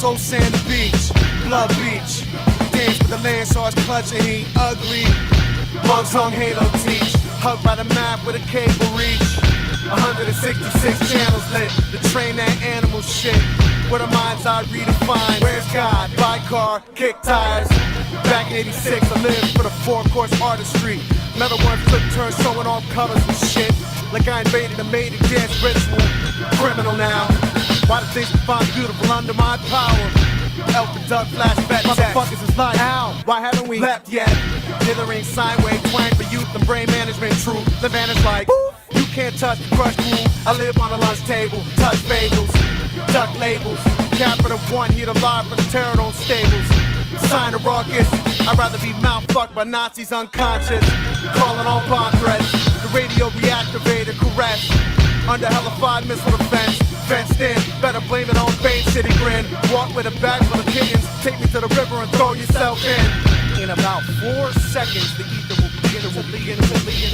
so sand the beach, blood beach. Dance with the land, so it's clutching heat, ugly. Monks hung halo teach, hugged by the map with a cable reach. 166 channels lit, the train that animal shit. Where the mind's eye redefined. Where's God? Buy car, kick tires. Back in 86, I lived for the four-course artistry. Metal one flip turn, showing all colors and shit. Like I invaded a maiden dance ritual. Criminal now. Why the things we find beautiful under my power? Elf and duck flashback. Motherfuckers is like, how? Why haven't we left yet? Dithering sine wave twang for youth and brain management true. The van is like, you can't touch the crush groove. I live on a lunch table, touch bagels, duck labels. Capital one, here alive for the terror on stables. Sign of raucous, I'd rather be mouth fucked by Nazis unconscious. Calling all bomb threats, the radio reactivated, caress. Under hellified missile defense, fenced in, better blame it on Bay City grin. Walk with a bag full of kittens, take me to the river and throw yourself in. In about 4 seconds, the ether will begin to begin.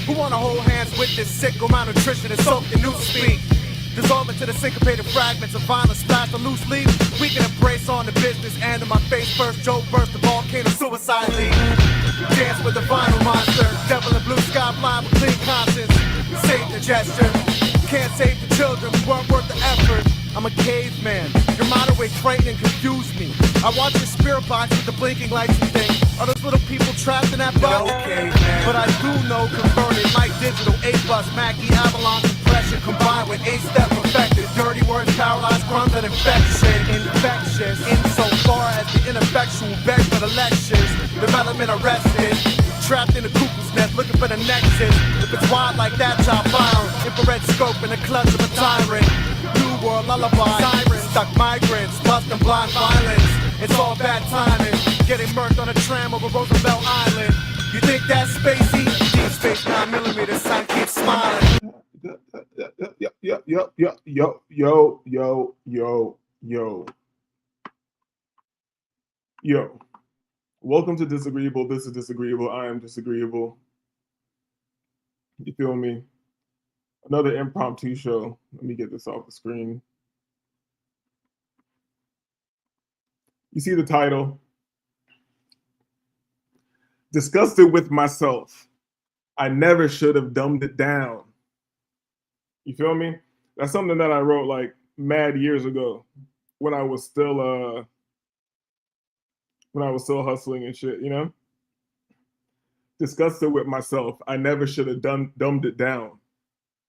Who wanna hold hands with this sickle malnutrition and soak in new speak? Dissolve into the syncopated fragments of violence splashed on loose leaves. We can embrace on the business end of my face first. Joe burst the volcano suicide league. Dance with the vinyl monster. Devil in blue sky blind with clean conscience. Save the gesture. Can't save the children, we weren't worth the effort. I'm a caveman. Your modern way frightened and confused me. I watch your spirit box with the blinking lights and think, are those little people trapped in that box? Okay, but I do know converted like digital A-bus, Mackie, Avalon compression combined with A-step perfected. Dirty words, paralyzed, crumbs, and infection. Infectious, insofar as the ineffectual beg for the lectures. Development arrested. Trapped in a cuckoo's nest, looking for the nexus. If it's wide like that, chop iron. Infrared scope in the clutch of a tyrant. New world lullaby. Sirens, stuck migrants, lust and blind violence. It's all bad timing. Getting murked on a tram over Roosevelt Island. You think that's spacey? Deep space 9mm, sun keeps smiling. Yo. Welcome to Disagreeable. This is Disagreeable. I am Disagreeable. You feel me? Another impromptu show. Let me get this off the screen. You see the title? Disgusted with myself. I never should have dumbed it down. You feel me? That's something that I wrote like mad years ago when I was still hustling and shit, you know? Disgusted with myself. I never should have dumbed it down.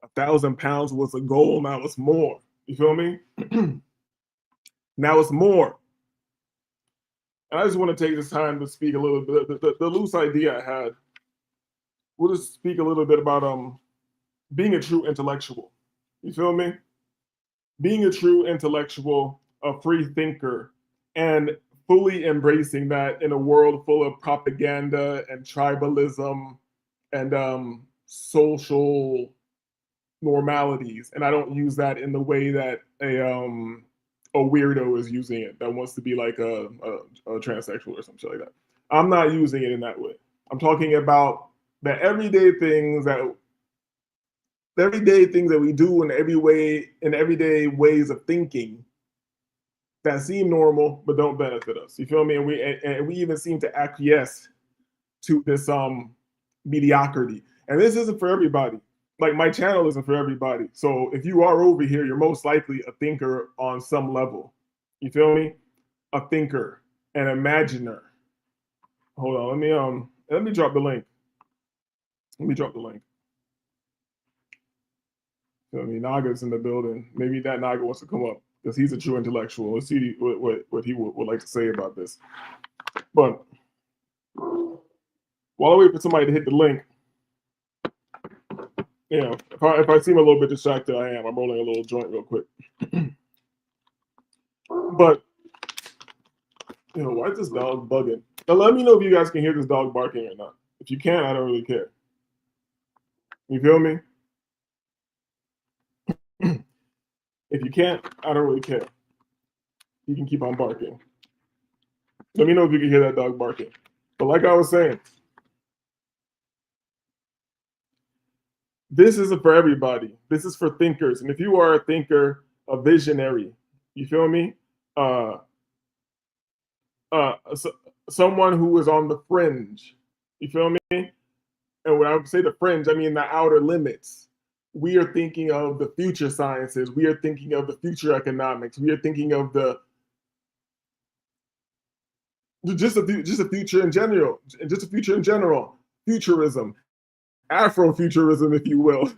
1,000 pounds was a goal, now it's more. You feel me? Now it's more. And I just want to take this time to speak a little bit, the loose idea I had. We'll just speak a little bit about being a true intellectual. You feel me? Being a true intellectual, a free thinker, and fully embracing that in a world full of propaganda and tribalism and social normalities. And I don't use that in the way that a weirdo is using it that wants to be like a transsexual or something like that. I'm not using it in that way. I'm talking about the everyday things that we do in everyday ways of thinking that seem normal but don't benefit us. You feel me? And we even seem to acquiesce to this mediocrity. And this isn't for everybody. Like my channel isn't for everybody. So if you are over here, you're most likely a thinker on some level. You feel me? A thinker, an imaginer. Hold on, let me drop the link. Feel me? Naga's in the building. Maybe that Naga wants to come up because he's a true intellectual. Let's see what he would like to say about this. But while I wait for somebody to hit the link, you know, if I seem a little bit distracted, I am. I'm rolling a little joint real quick. But, you know, why is this dog bugging? Now, let me know if you guys can hear this dog barking or not. If you can, I don't really care. You feel me? If you can't, I don't really care. You can keep on barking. Let me know if you can hear that dog barking. But like I was saying, this isn't for everybody. This is for thinkers. And if you are a thinker, a visionary, you feel me? uh, so, someone who is on the fringe. You feel me? And when I say the fringe, I mean the outer limits. We are thinking of the future sciences. We are thinking of the future economics. We are thinking of the just a future in general, just a future in general, futurism, Afrofuturism, if you will.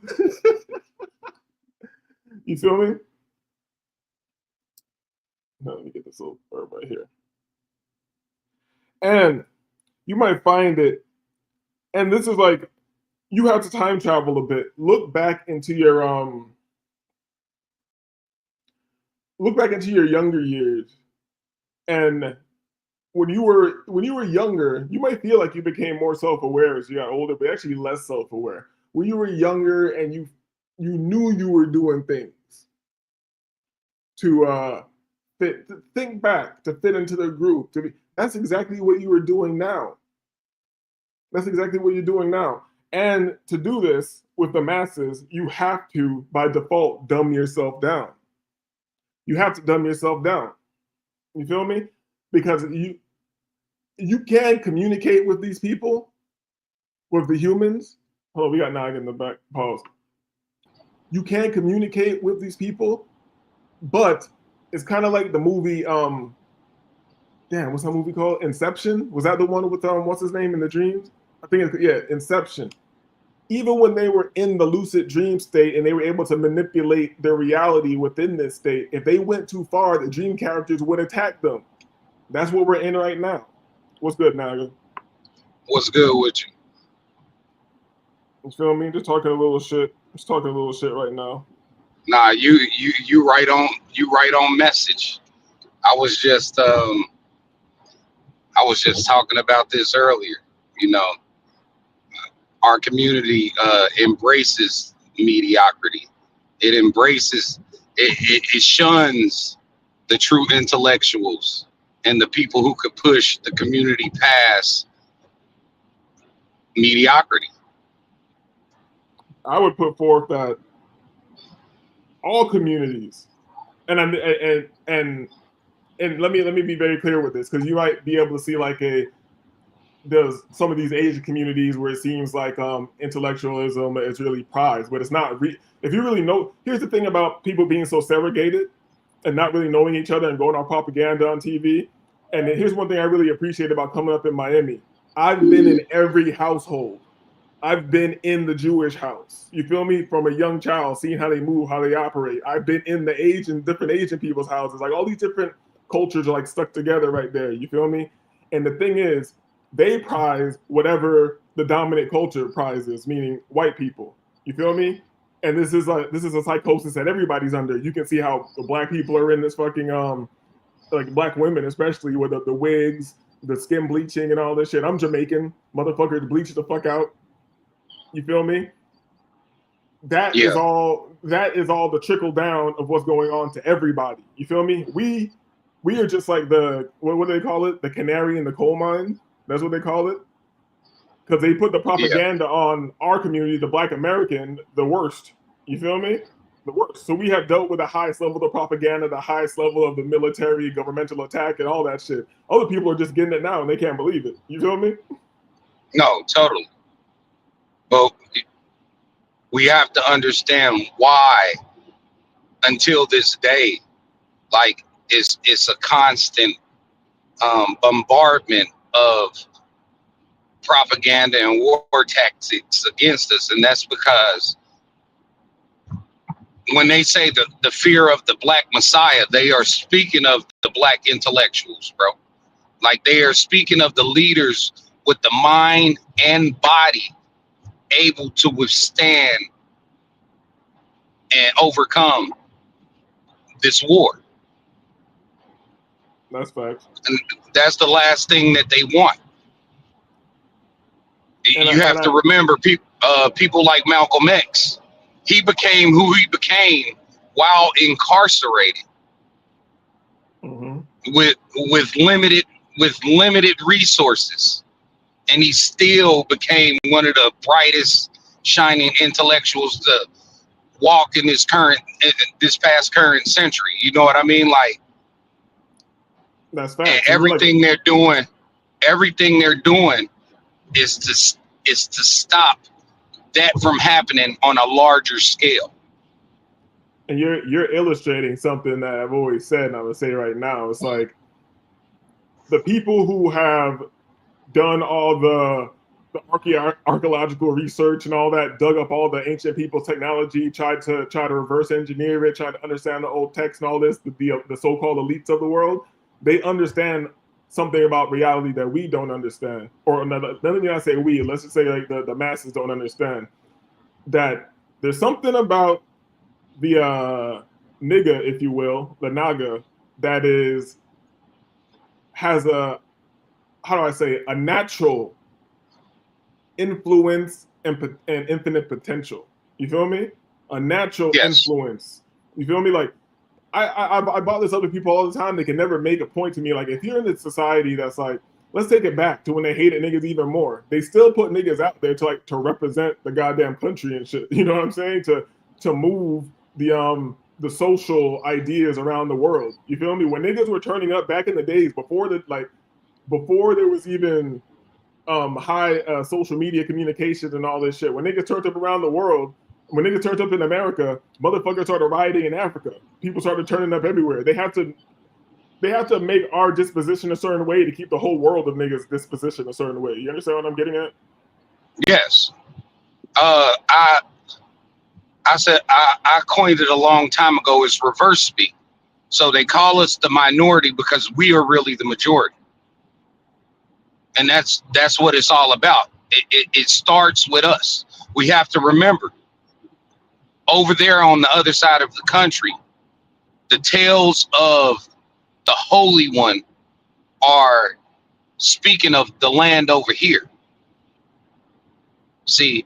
You feel me? Now, let me get this little verb right here. And you might find it, and this is like, you have to time travel a bit. Look back into your younger years, and when you were younger, you might feel like you became more self-aware as you got older, but actually less self-aware. When you were younger and you knew you were doing things to fit, to think back, to fit into the group, that's exactly what you were doing now. That's exactly what you're doing now. And to do this with the masses, you have to, by default, dumb yourself down. You have to dumb yourself down. You feel me? Because you can communicate with these people, with the humans. Hold on, we got Nag in the back. Pause. You can communicate with these people, but it's kind of like the movie. Damn, what's that movie called? Inception. Was that the one with what's his name in the dreams? I think Inception. Even when they were in the lucid dream state and they were able to manipulate their reality within this state, if they went too far, the dream characters would attack them. That's what we're in right now. What's good, Naga? What's good with you? You feel me? Just talking a little shit. Just talking a little shit right now. Nah, you right on message. I was just talking about this earlier. You know, our community embraces mediocrity. It shuns the true intellectuals and the people who could push the community past mediocrity. I would put forth that all communities, and let me be very clear with this, because you might be able to see like there's some of these Asian communities where it seems like intellectualism is really prized, but it's not. If you really know, here's the thing about people being so segregated and not really knowing each other and going on propaganda on TV. And here's one thing I really appreciate about coming up in Miami. I've been in every household. I've been in the Jewish house. You feel me? From a young child, seeing how they move, how they operate. I've been in the different Asian people's houses. Like all these different cultures are like stuck together right there. You feel me? And the thing is, they prize whatever the dominant culture prizes, meaning white people. You feel me? And this is a psychosis that everybody's under. You can see how the black people are in this fucking like black women especially with the wigs, the skin bleaching and all this shit. I'm Jamaican, motherfuckers bleach the fuck out. You feel me? That is all the trickle down of what's going on to everybody. You feel me? We are just like what do they call it? The canary in the coal mine. That's what they call it. Because they put the propaganda on our community, the Black American, the worst. You feel me? The worst. So we have dealt with the highest level of propaganda, the highest level of the military, governmental attack, and all that shit. Other people are just getting it now and they can't believe it. You feel me? No, totally. But we have to understand why, until this day, like it's a constant bombardment of propaganda and war tactics against us. And that's because when they say the fear of the Black Messiah, they are speaking of the Black intellectuals, bro. Like they are speaking of the leaders with the mind and body able to withstand and overcome this war. That's facts. And that's the last thing that they want. You have to remember people like Malcolm X. He became who he became while incarcerated, with limited resources, and he still became one of the brightest shining intellectuals to walk in this past current century. You know what I mean? Like That's And facts. everything they're doing is to stop that from happening on a larger scale. And you're illustrating something that I've always said, and I would say right now. It's like the people who have done all the archaeological research and all that, dug up all the ancient people's technology, tried to reverse engineer it, tried to understand the old text and all this, the so-called elites of the world, they understand something about reality that we don't understand. Or let me not say we, let's just say like the masses don't understand. That there's something about the nigga, if you will, the naga, that has a, how do I say, a natural influence and infinite potential. You feel me? A natural Yes. influence. You feel me? Like I bother this other people all the time. They can never make a point to me. Like if you're in a society that's like, let's take it back to when they hated niggas even more. They still put niggas out there to represent the goddamn country and shit. You know what I'm saying? To move the social ideas around the world. You feel me? When niggas were turning up back in the days before there was even high social media communications and all this shit. When niggas turned up around the world, when niggas turned up in America, motherfuckers started rioting in Africa. People started turning up everywhere. They have to make our disposition a certain way to keep the whole world of niggas disposition a certain way. You understand what I'm getting at? Yes. I said I coined it a long time ago as reverse speak. So they call us the minority because we are really the majority. And that's what it's all about. It starts with us. We have to remember, over there on the other side of the country, the tales of the Holy One are speaking of the land over here. See,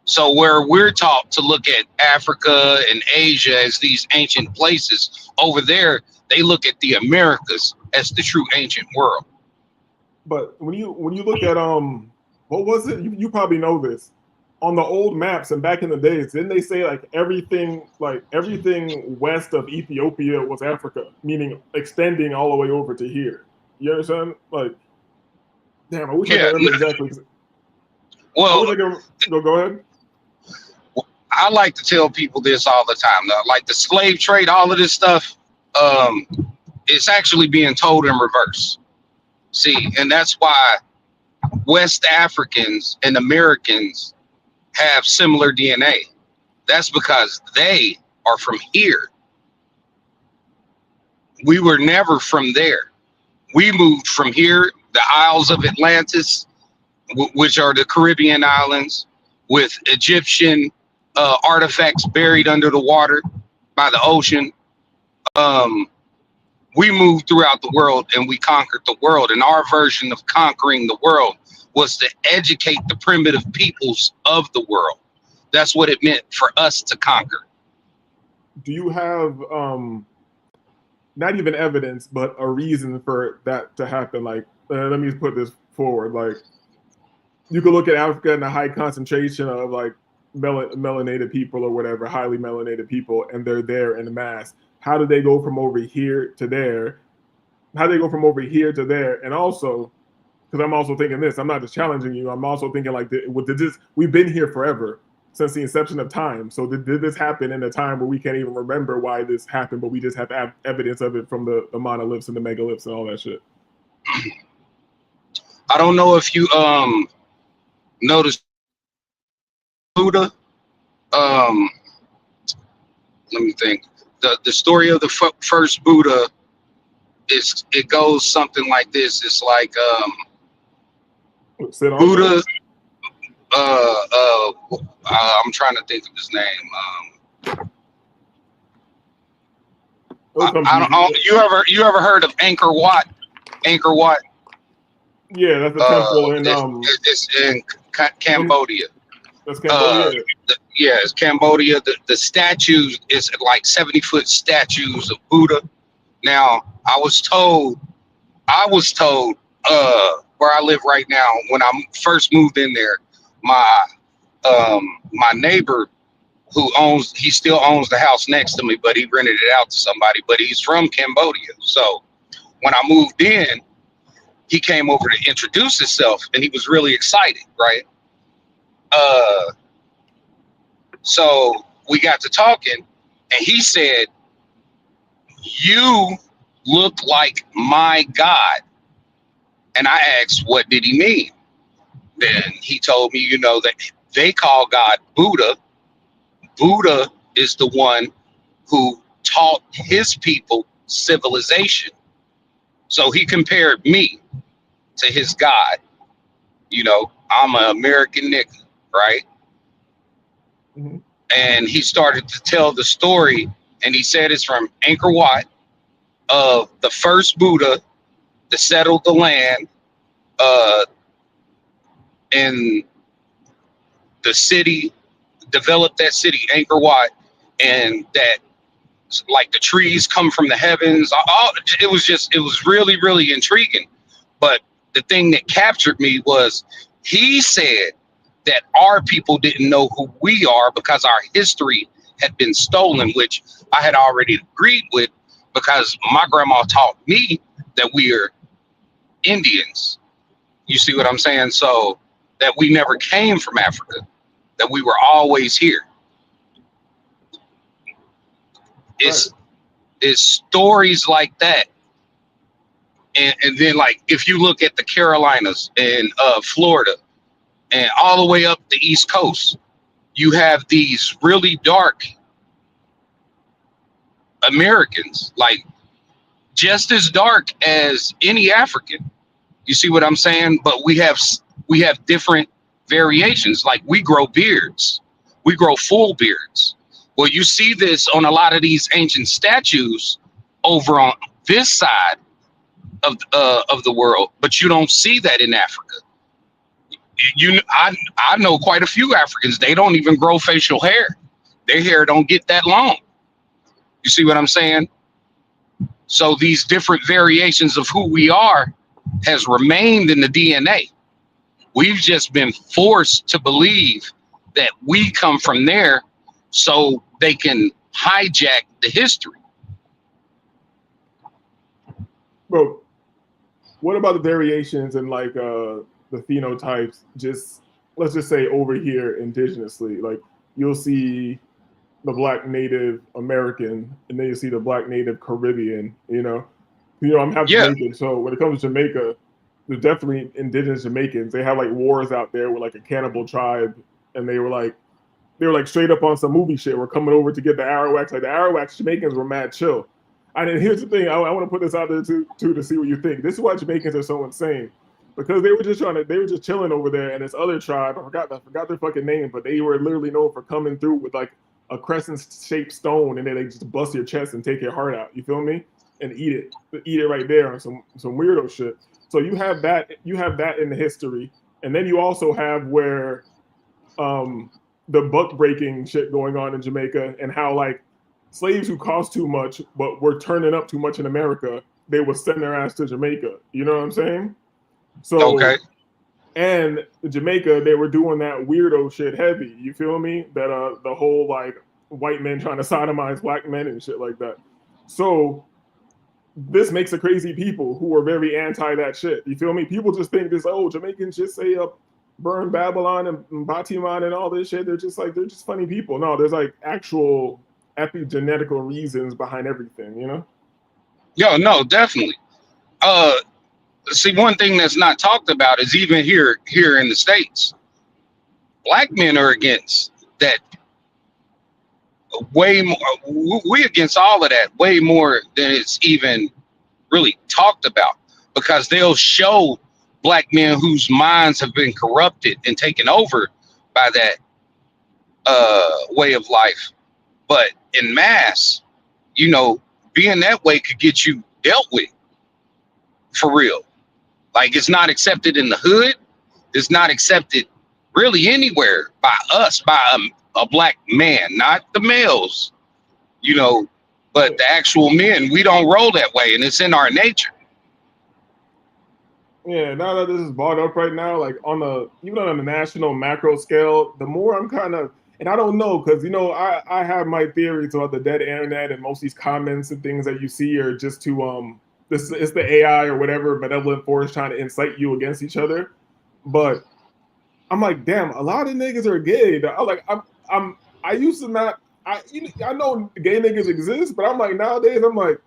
so where we're taught to look at Africa and Asia as these ancient places, over there they look at the Americas as the true ancient world. But when you look at what was it? You probably know this. On the old maps and back in the days, didn't they say like everything west of Ethiopia was Africa, meaning extending all the way over to here? You understand? Like, damn, I wish I could remember exactly. Well, go ahead. I like to tell people this all the time. Like the slave trade, all of this stuff, it's actually being told in reverse. See, and that's why West Africans and Americans have similar DNA. That's because they are from here. We were never from there. We moved from here, the Isles of Atlantis, which are the Caribbean islands, with Egyptian artifacts buried under the water by the ocean. We moved throughout the world and we conquered the world. And our version of conquering the world was to educate the primitive peoples of the world. That's what it meant for us to conquer. Do you have not even evidence, but a reason for that to happen? Like, let me put this forward. Like, you could look at Africa and a high concentration of like melanated people or whatever, highly melanated people, and they're there in mass. How do they go from over here to there? How do they go from over here to there? And also, because I'm also thinking this, I'm not just challenging you. I'm also thinking like, we've been here forever since the inception of time. So did this happen in a time where we can't even remember why this happened, but we just have evidence of it from the monoliths and the megaliths and all that shit? I don't know if you noticed Buddha. Let me think. The story of the first Buddha it goes something like this. It's like Buddha. I'm trying to think of his name. You ever heard of Angkor Wat? Angkor Wat. Yeah, that's the temple in it's in Cambodia. That's Cambodia. It's Cambodia. The statues is like 70-foot statues of Buddha. Now, I was told where I live right now, when I first moved in there, my neighbor he still owns the house next to me, but he rented it out to somebody, but he's from Cambodia. So when I moved in, he came over to introduce himself, and he was really excited, right? So we got to talking, and he said, "You look like my God." And I asked, "What did he mean?" Then he told me, that they call God Buddha. Buddha is the one who taught his people civilization. So he compared me to his God. I'm an American nigga, right? Mm-hmm. And he started to tell the story, and he said it's from Angkor Wat of the first Buddha that settled the land uh, in the city, developed that city, Angkor Wat, and that like the trees come from the heavens. It was really, really intriguing. But the thing that captured me was he said that our people didn't know who we are because our history had been stolen, which I had already agreed with because my grandma taught me that we are Indians. You see what I'm saying? So that we never came from Africa, that we were always here. Right. It's stories like that. And then like if you look at the Carolinas and Florida and all the way up the East Coast, you have these really dark Americans, like just as dark as any African. You see what I'm saying? But we have different variations. Like we grow beards, we grow full beards. Well, you see this on a lot of these ancient statues over on this side of the world, but you don't see that in Africa. I know quite a few Africans. They don't even grow facial hair. Their hair don't get that long. You see what I'm saying? So these different variations of who we are has remained in the DNA. We've just been forced to believe that we come from there so they can hijack the history. Bro, what about the variations and like the phenotypes? Just let's just say over here indigenously, like you'll see the Black Native American, and then you see the Black Native Caribbean. I'm half Yeah, Jamaican, so when it comes to Jamaica, there's definitely indigenous Jamaicans. They have like wars out there with like a cannibal tribe, and they were like straight up on some movie shit. We're coming over to get the Arawaks. Like the Arawaks Jamaicans were mad chill. And here's the thing, I want to put this out there too to see what you think. This is why Jamaicans are so insane. Because they were just chilling over there, and this other tribe, I forgot their fucking name, but they were literally known for coming through with like a crescent-shaped stone, and then they just bust your chest and take your heart out. You feel me? And eat it right there on some weirdo shit. So you have that in the history, and then you also have where the buck breaking shit going on in Jamaica, and how like slaves who cost too much but were turning up too much in America, they would send their ass to Jamaica. You know what I'm saying? So okay. and Jamaica, they were doing that weirdo shit heavy. You feel me? That the whole like white men trying to sodomize black men and shit like that. So this makes a crazy people who are very anti that shit. You feel me? People just think this, oh, Jamaicans just say burn Babylon and Batiman and all this shit. They're just funny people. No, there's like actual epigenetical reasons behind everything. Yo, no, definitely. See, one thing that's not talked about is even here in the States, black men are against that way more. We against all of that way more than it's even really talked about, because they'll show black men whose minds have been corrupted and taken over by that way of life. But in mass, being that way could get you dealt with for real. Like it's not accepted in the hood. It's not accepted really anywhere by us, by a black man, not the males, but the actual men. We don't roll that way, and it's in our nature. Yeah, now that this is brought up right now, like even on a national macro scale, the more I'm kind of, and I don't know, because I have my theories about the dead internet, and most of these comments and things that you see are just to this it's the AI or whatever benevolent force trying to incite you against each other. But I'm like, damn, a lot of niggas are gay. I'm like, I used to not. I know gay niggas exist, but I'm like nowadays I'm like,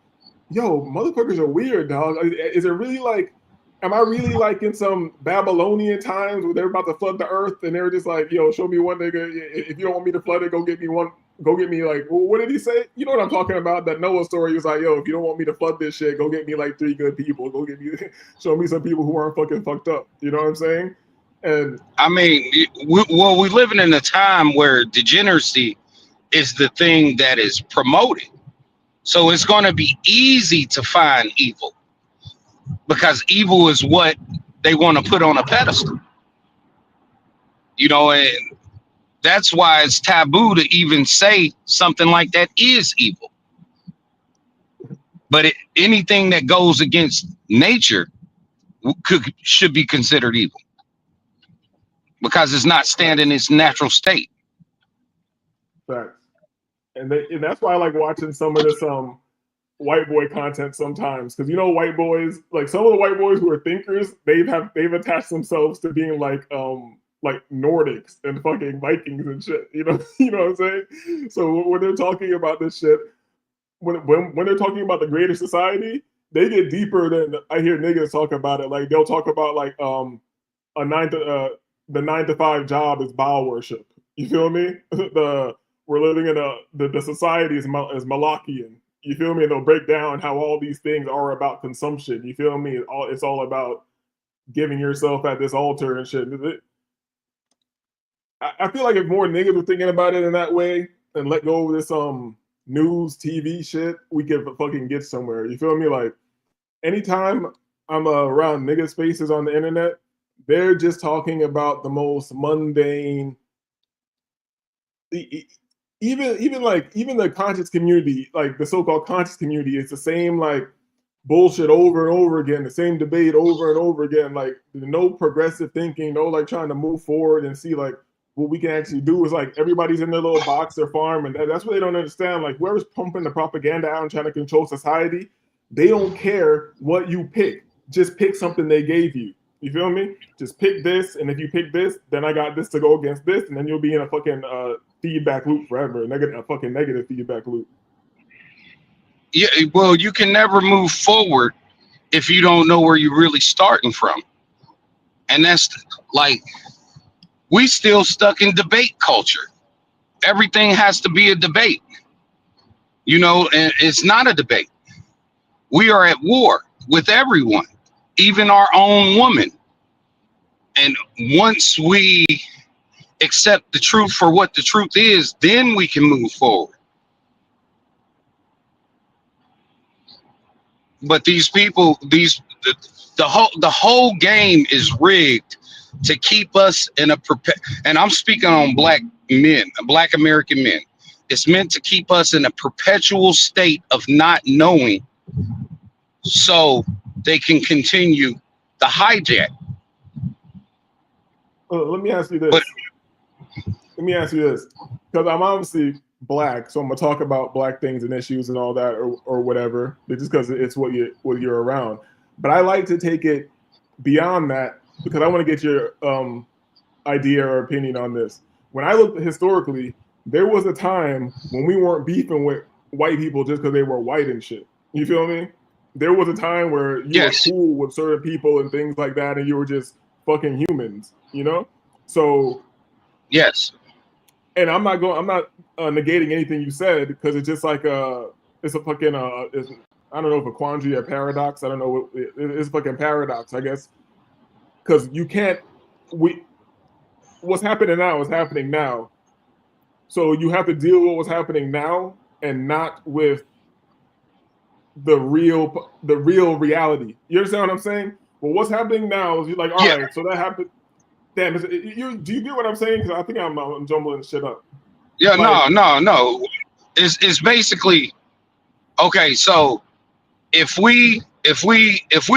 yo, motherfuckers are weird, dog. Is it really like, am I really like in some Babylonian times where they're about to flood the earth and they're just like, yo, show me one nigga. If you don't want me to flood it, go get me one. Go get me like, what did he say? You know what I'm talking about? That Noah story. He was like, yo, if you don't want me to flood this shit, go get me like 3 good people. Go get me, show me some people who aren't fucking fucked up. You know what I'm saying? And I mean, we're living in a time where degeneracy is the thing that is promoted. So it's going to be easy to find evil because evil is what they want to put on a pedestal. You know, and that's why it's taboo to even say something like that is evil. But anything that goes against nature should be considered evil because it's not standing its natural state. facts. And that's why I like watching some of this white boy content sometimes, because you know white boys, like some of the white boys who are thinkers, they've attached themselves to being like Nordics and fucking Vikings and shit. You know, you know what I'm saying? So when they're talking about this shit, when they're talking about the greater society, they get deeper than I hear niggas talk about it. Like they'll talk about like the 9 to 5 job is bowel worship. You feel me? We're living in the society is Malachian. You feel me? And they'll break down how all these things are about consumption. You feel me? It's all about giving yourself at this altar and shit. I feel like if more niggas were thinking about it in that way and let go of this news TV shit, we could fucking get somewhere. You feel me? Like anytime I'm around nigga spaces on the internet, they're just talking about the most mundane. Even the conscious community, like the so-called conscious community, it's the same like bullshit over and over again, the same debate over and over again. Like no progressive thinking, no like trying to move forward and see like what we can actually do. Is like everybody's in their little box or farm, and that's what they don't understand. Like whoever's pumping the propaganda out and trying to control society, they don't care what you pick. Just pick something they gave you. You feel me? Just pick this, and if you pick this, then I got this to go against this, and then you'll be in a fucking feedback loop forever, a fucking negative feedback loop. Yeah, well, you can never move forward if you don't know where you're really starting from. And that's like, we still stuck in debate culture. Everything has to be a debate, you know, and it's not a debate. We are at war with everyone, even our own woman. And once we accept the truth for what the truth is, then we can move forward. But these people, the whole game is rigged to keep us in a and I'm speaking on black men, black American men. It's meant to keep us in a perpetual state of not knowing, so they can continue the hijack. Let me ask you this. Because I'm obviously black, so I'm gonna talk about black things and issues and all that, or whatever, just because it's what you're around. But I like to take it beyond that because I want to get your idea or opinion on this. When I looked historically, there was a time when we weren't beefing with white people just because they were white and shit. You feel me? There was a time where you Yes. were cool with certain people and things like that, and you were just fucking humans, you know? So Yes. and I'm not negating anything you said because it's just like it's a fucking I don't know if a quandary or paradox. I don't know. It's a fucking paradox, I guess, because you can't. What's happening now is happening now, so you have to deal with what's happening now and not with the real reality. You understand what I'm saying? Well, what's happening now is you're like, all right, so that happened. Damn, do you get what I'm saying? Because I think I'm jumbling shit up. Yeah, Like, no. It's basically okay. So if we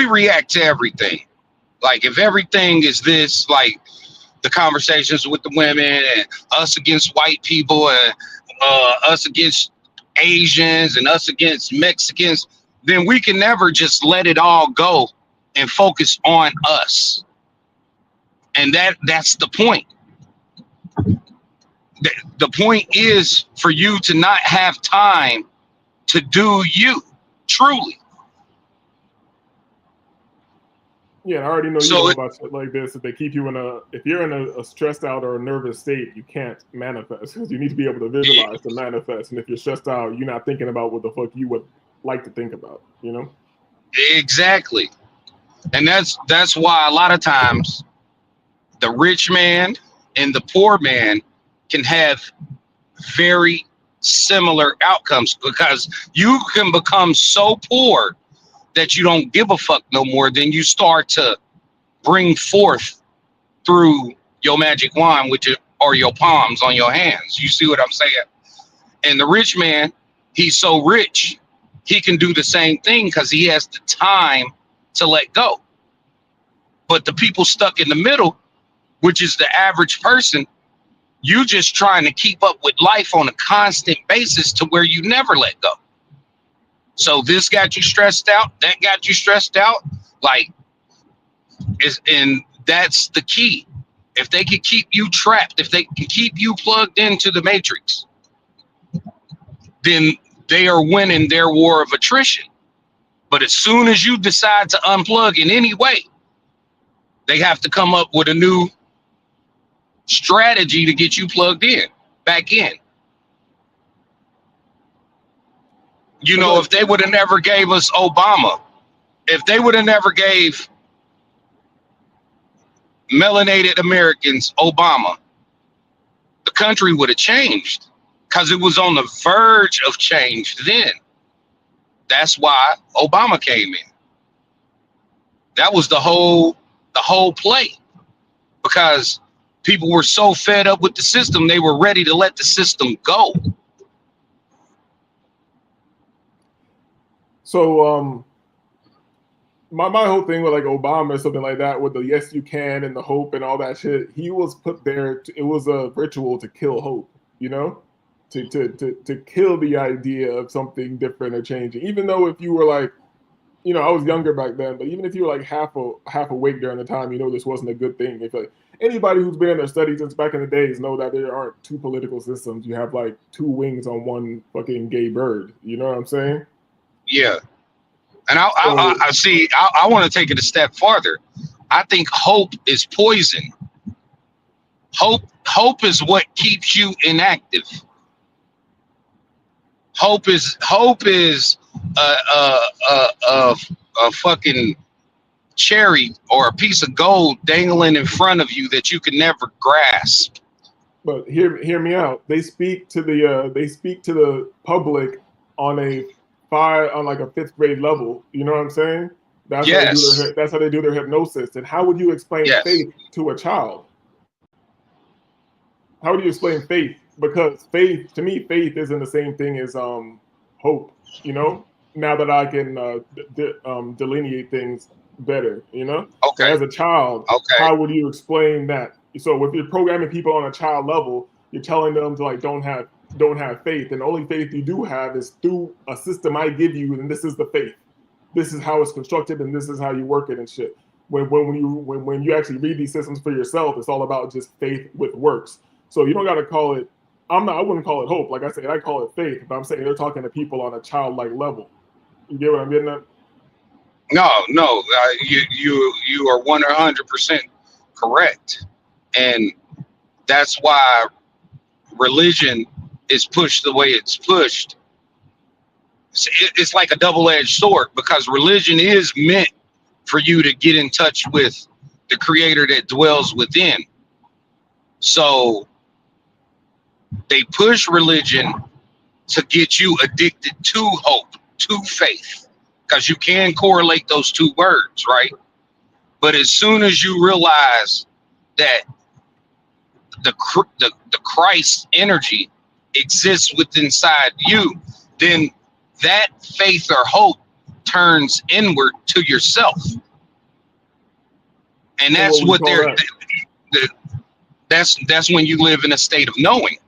react to everything, like if everything is this, like the conversations with the women and us against white people and us against Asians and us against Mexicans, then we can never just let it all go and focus on us. And that's the point. The point is for you to not have time to do you truly. Yeah, I already know you So know it, about shit like this. If they keep you if you're in a stressed out or a nervous state, you can't manifest because you need to be able to visualize to manifest. And if you're stressed out, you're not thinking about what the fuck you would like to think about, you know? exactly. And that's why a lot of times the rich man and the poor man can have very similar outcomes, because you can become so poor that you don't give a fuck no more. Then you start to bring forth through your magic wand, or your palms on your hands. You see what I'm saying? And the rich man, he's so rich, he can do the same thing because he has the time to let go. But the people stuck in the middle, which is the average person, you just trying to keep up with life on a constant basis to where you never let go. So this got you stressed out, that got you stressed out. Like, and that's the key. If they can keep you trapped, if they can keep you plugged into the matrix, then they are winning their war of attrition. But as soon as you decide to unplug in any way, they have to come up with a new strategy to get you plugged in, back in. You know, if they would have never gave us Obama, if they would have never gave melanated Americans Obama, the country would have changed because it was on the verge of change then. That's why Obama came in. That was the whole play, because people were so fed up with the system, they were ready to let the system go. So my whole thing with like Obama or something like that, with the yes you can and the hope and all that shit, he was put there it was a ritual to kill hope, you know? To kill the idea of something different or changing. Even though if you were like, you know, I was younger back then, but even if you were like half awake during the time, you know this wasn't a good thing. If like anybody who's been in their studies since back in the days know that there aren't two political systems. You have like two wings on one fucking gay bird. You know what I'm saying? Yeah. And So, I see, I want to take it a step farther. I think hope is poison. Hope is what keeps you inactive. Hope is a fucking cherry or a piece of gold dangling in front of you that you can never grasp. but hear me out. They speak to the public on like a fifth grade level. You know what I'm saying? Yes. That's how they do their hypnosis. And how would you explain Yes. faith to a child? How would you explain faith? Because faith, to me, faith isn't the same thing as hope. You know, now that I can delineate things better, you know. So Okay. as a child, Okay. how would you explain that? So if you're programming people on a child level, you're telling them to like don't have faith, and the only faith you do have is through a system I give you, and this is the faith. This is how it's constructed, and this is how you work it and shit. When you actually read these systems for yourself, it's all about just faith with works. So you don't got to call it. I wouldn't call it hope. Like I said, I call it faith. But I'm saying they're talking to people on a childlike level. You get what I'm getting at? No. You are 100% correct, and that's why religion is pushed the way it's pushed. It's like a double-edged sword, because religion is meant for you to get in touch with the creator that dwells within. So they push religion to get you addicted to hope, to faith, because you can correlate those two words, right? But as soon as you realize that the Christ energy exists within inside you, then that faith or hope turns inward to yourself, and So that's what we what call they're. that? That's when you live in a state of knowing,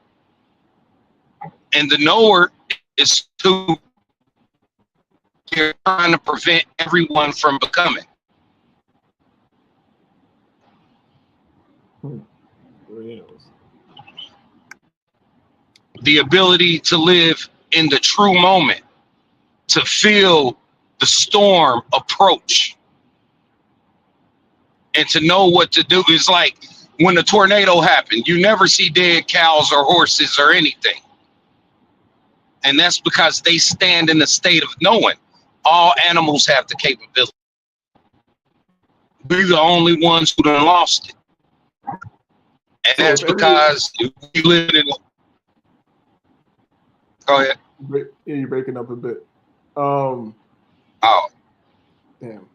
and the knower is who They're trying to prevent everyone from becoming. The ability to live in the true moment, to feel the storm approach, and to know what to do. It's like when a tornado happened, you never see dead cows or horses or anything. And that's because they stand in the state of knowing. All animals have the capability. We're the only ones who done lost it. And So that's because we live in. Go ahead. Yeah, you're breaking up a bit. Oh, Damn.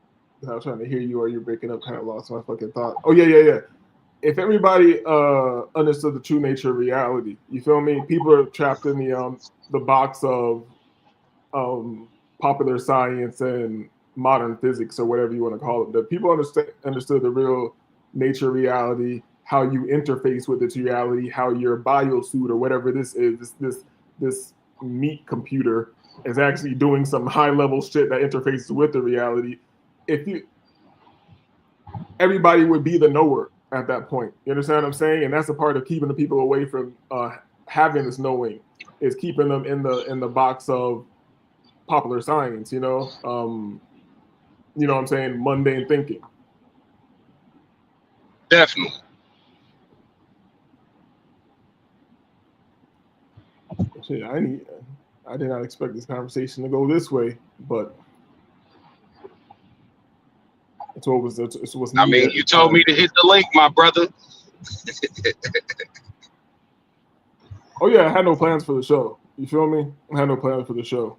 I was trying to hear you, or you're breaking up. Kind of lost my fucking thought. Oh yeah. If everybody understood the true nature of reality, you feel me? People are trapped in the box of popular science and modern physics, or whatever you want to call it. The people understood the real nature of reality, how you interface with its reality, how your biosuit or whatever this is, this meat computer is actually doing some high level shit that interfaces with the reality. Everybody would be the knower at that point. You understand what I'm saying? And that's a part of keeping the people away from having this knowing, is keeping them in the box of popular science, you know what I'm saying, mundane thinking. definitely. Shit, I did not expect this conversation to go this way, but it's what was needed. I mean, you told me to hit the link, my brother. Oh yeah, I had no plans for the show. You feel me? I had no plans for the show.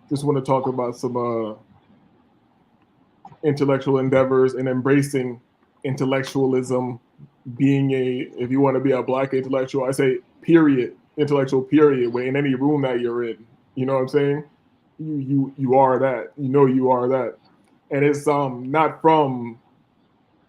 Just want to talk about some intellectual endeavors and embracing intellectualism, being if you want to be a Black intellectual, I say period, intellectual period, where in any room that you're in, you know what I'm saying? You are that. You are that. And it's not from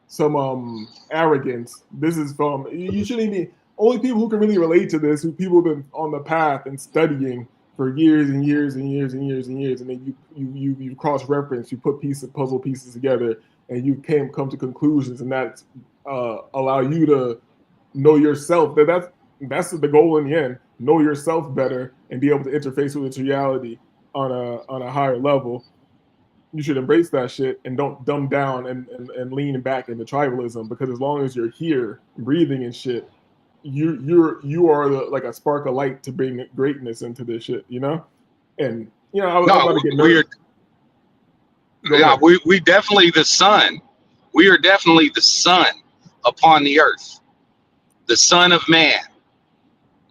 some arrogance. This is from, you shouldn't be, only people who can really relate to this, who people have been on the path and studying for years and years and years and years and years, and then you cross-reference, you put puzzle pieces together, and you come to conclusions, and that allow you to know yourself. That's the goal in the end. Know yourself better and be able to interface with its reality on a higher level. You should embrace that shit and don't dumb down and lean back into tribalism, because as long as you're here breathing and shit, you are like a spark of light to bring greatness into this shit, you know? And I was about to get nervous. We definitely the sun. We are definitely the sun upon the earth, the son of man.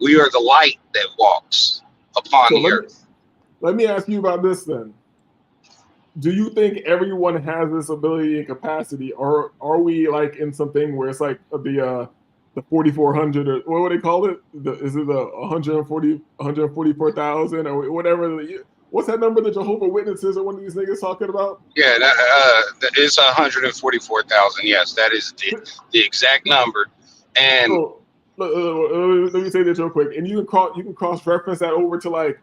We are the light that walks upon the earth. Let me ask you about this then. Do you think everyone has this ability and capacity, or are we like in something where it's like the 4,400, or what would they call it? Is it the 144,000 or whatever? What's that number that Jehovah Witnesses or one of these niggas talking about? Yeah, it's 144,000. Yes, that is the exact number. And so, let me say this real quick, and you can cross reference that over to like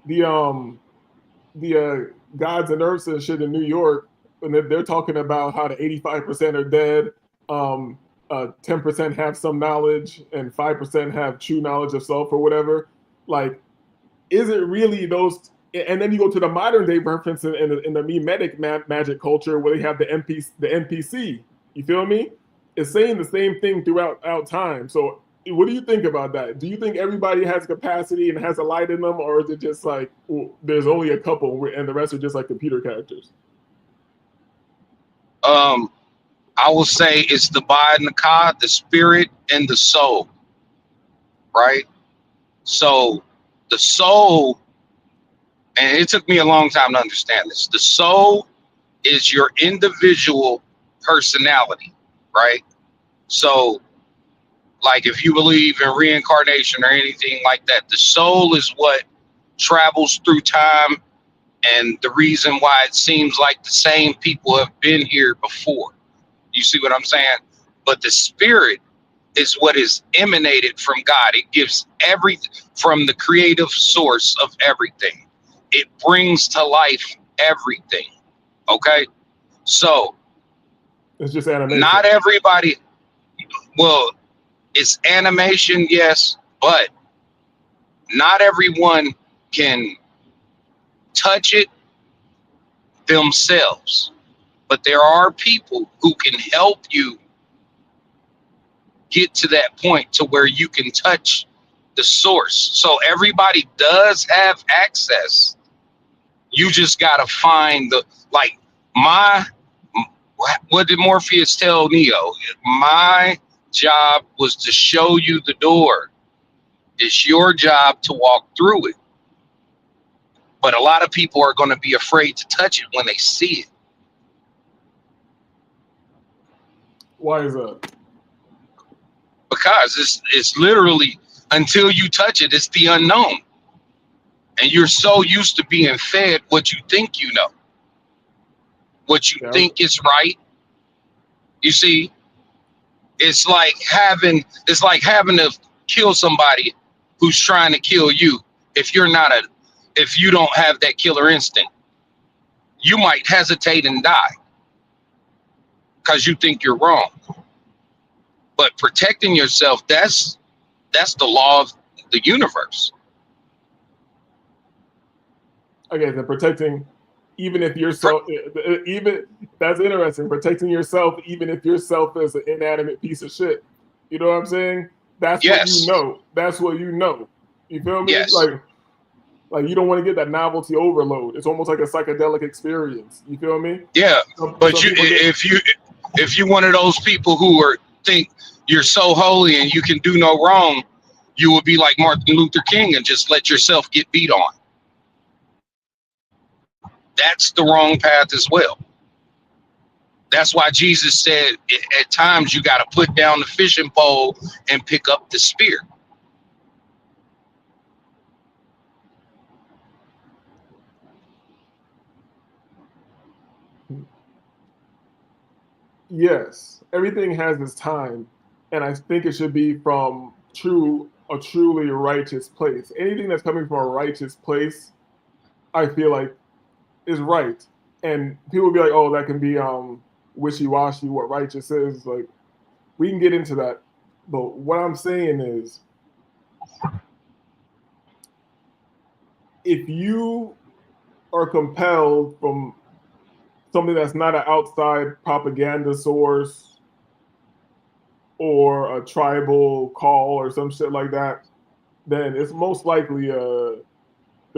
the gods and earths and shit in New York, and they're talking about how the 85% are dead, 10% have some knowledge, and 5% have true knowledge of self or whatever. Like, is it really those? And then you go to the modern day reference in the mimetic magic culture, where they have the NPC. You feel me? It's saying the same thing throughout time. So what do you think about that? Do you think everybody has capacity and has a light in them, or is it just like, there's only a couple and the rest are just like computer characters? I will say it's the Ba and the Ka, the spirit and the soul, right? So the soul, and it took me a long time to understand this, the soul is your individual personality, right? So like if you believe in reincarnation or anything like that, the soul is what travels through time, and the reason why it seems like the same people have been here before. You see what I'm saying? But the spirit is what is emanated from God. It gives everything from the creative source of everything. It brings to life everything. Okay, so It's just animation. not everybody. Well, it's animation, yes, but not everyone can touch it themselves. But there are people who can help you get to that point to where you can touch the source. So everybody does have access. You just got to find the, like, what did Morpheus tell Neo? My job was to show you the door. It's your job to walk through it. But a lot of people are going to be afraid to touch it when they see it. Why is that? Because it's literally, until you touch it, it's the unknown. And you're so used to being fed what you think you know, what you think is right. You see, it's like having to kill somebody who's trying to kill you. If you don't have that killer instinct, you might hesitate and die because you think you're wrong. But protecting yourself, that's the law of the universe. Okay, then protecting, even if yourself, even that's interesting. Protecting yourself, even if yourself is an inanimate piece of shit. You know what I'm saying? That's what you know. That's what you know. You feel me? Yes. Like you don't want to get that novelty overload. It's almost like a psychedelic experience. You feel me? Yeah. But if you one of those people who think you're so holy and you can do no wrong, you would be like Martin Luther King and just let yourself get beat on. That's the wrong path as well. That's why Jesus said at times you got to put down the fishing pole and pick up the spear. Yes, everything has its time, and I think it should be from a truly righteous place. Anything that's coming from a righteous place, I feel like, is right. And people will be like, "Oh, that can be wishy-washy. What righteous is?" Like, we can get into that, but what I'm saying is, if you are compelled from something that's not an outside propaganda source or a tribal call or some shit like that, then it's most likely the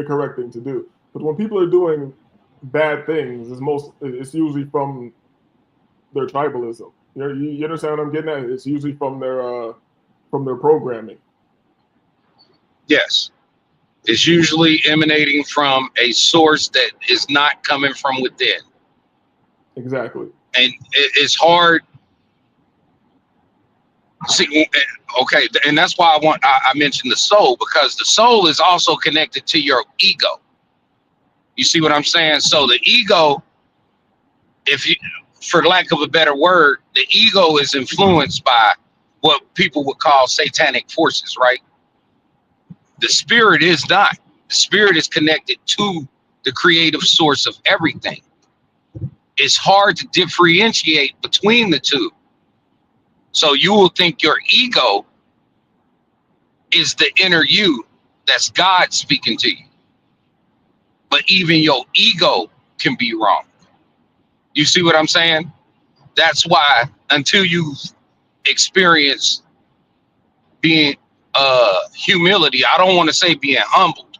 correct thing to do. But when people are doing bad things, it's usually from their tribalism. You understand what I'm getting at? It's usually from their programming. Yes. It's usually emanating from a source that is not coming from within. Exactly. And it's hard. See, okay, and that's why I mentioned the soul, because the soul is also connected to your ego. You see what I'm saying? So the ego, for lack of a better word, the ego is influenced by what people would call satanic forces, right? The spirit is not. The spirit is connected to the creative source of everything. It's hard to differentiate between the two. So you will think your ego is the inner you, that's God speaking to you. But even your ego can be wrong. You see what I'm saying? That's why until you experience being humility, I don't want to say being humbled,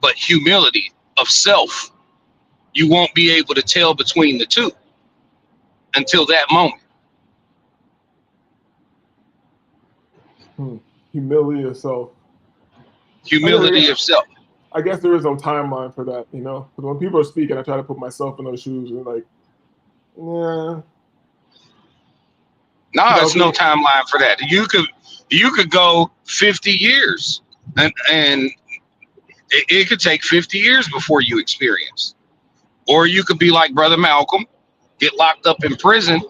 but humility of self, you won't be able to tell between the two until that moment. Humility of self. Humility of self. I guess there is no timeline for that, you know? Because when people are speaking, I try to put myself in those shoes and like, yeah. No, there's no timeline for that. You could go 50 years and it could take 50 years before you experience. Or you could be like Brother Malcolm, get locked up in prison,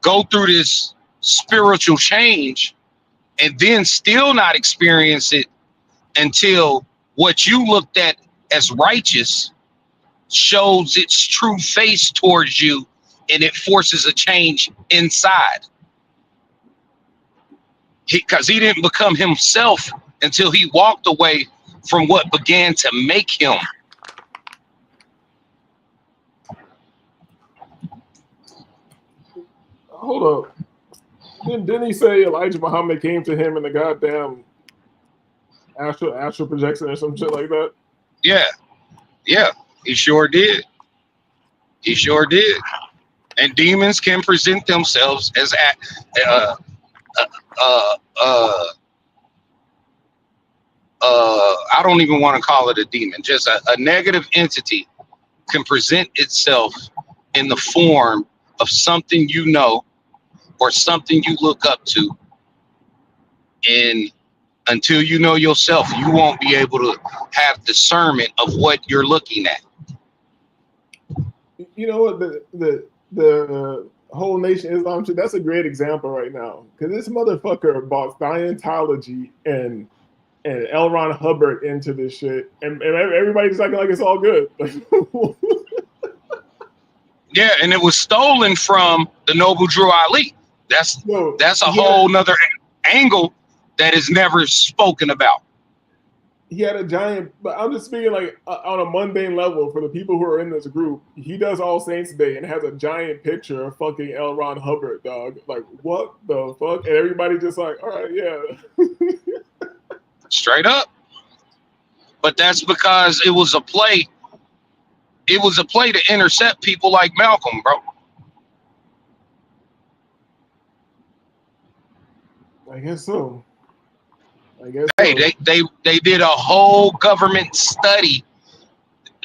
go through this spiritual change, and then still not experience it until what you looked at as righteous shows its true face towards you, and it forces a change inside. Because he didn't become himself until he walked away from what began to make him. Hold up. Didn't he say Elijah Muhammad came to him in the goddamn astral projection or some shit like that? Yeah, he sure did. He sure did. And demons can present themselves as I don't even want to call it a demon. Just a negative entity can present itself in the form of something you know or something you look up to. And until you know yourself, you won't be able to have discernment of what you're looking at. You know what? The whole Nation Islam shit, that's a great example right now. Because this motherfucker bought Scientology and L. Ron Hubbard into this shit. And everybody's acting like it's all good. Yeah, and it was stolen from the Noble Drew Ali. That's a whole nother angle that is never spoken about. He had a giant, but I'm just speaking like on a mundane level for the people who are in this group. He does All Saints Day and has a giant picture of fucking L. Ron Hubbard, dog. Like, what the fuck? And everybody just like, all right, yeah. Straight up. But that's because it was a play. It was a play to intercept people like Malcolm, bro. I guess so. Hey, they did a whole government study.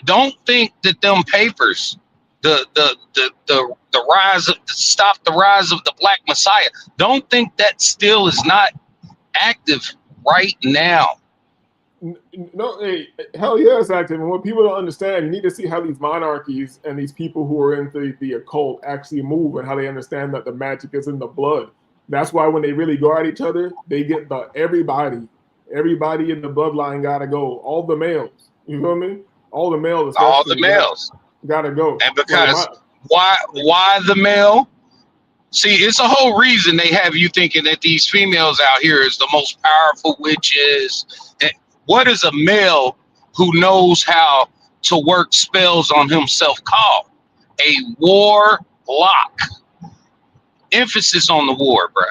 Don't think that them papers, the rise of stop the rise of the Black Messiah. Don't think that still is not active right now. No, hey, hell yeah, it's active. And what people don't understand, you need to see how these monarchies and these people who are into the occult actually move and how they understand that the magic is in the blood. That's why when they really go at each other, they get everybody in the bloodline gotta go. All the males, you feel me? All the males, gotta go. And because why the male? See, it's a whole reason they have you thinking that these females out here is the most powerful witches. And what is a male who knows how to work spells on himself called? A warlock. Emphasis on the war, bro.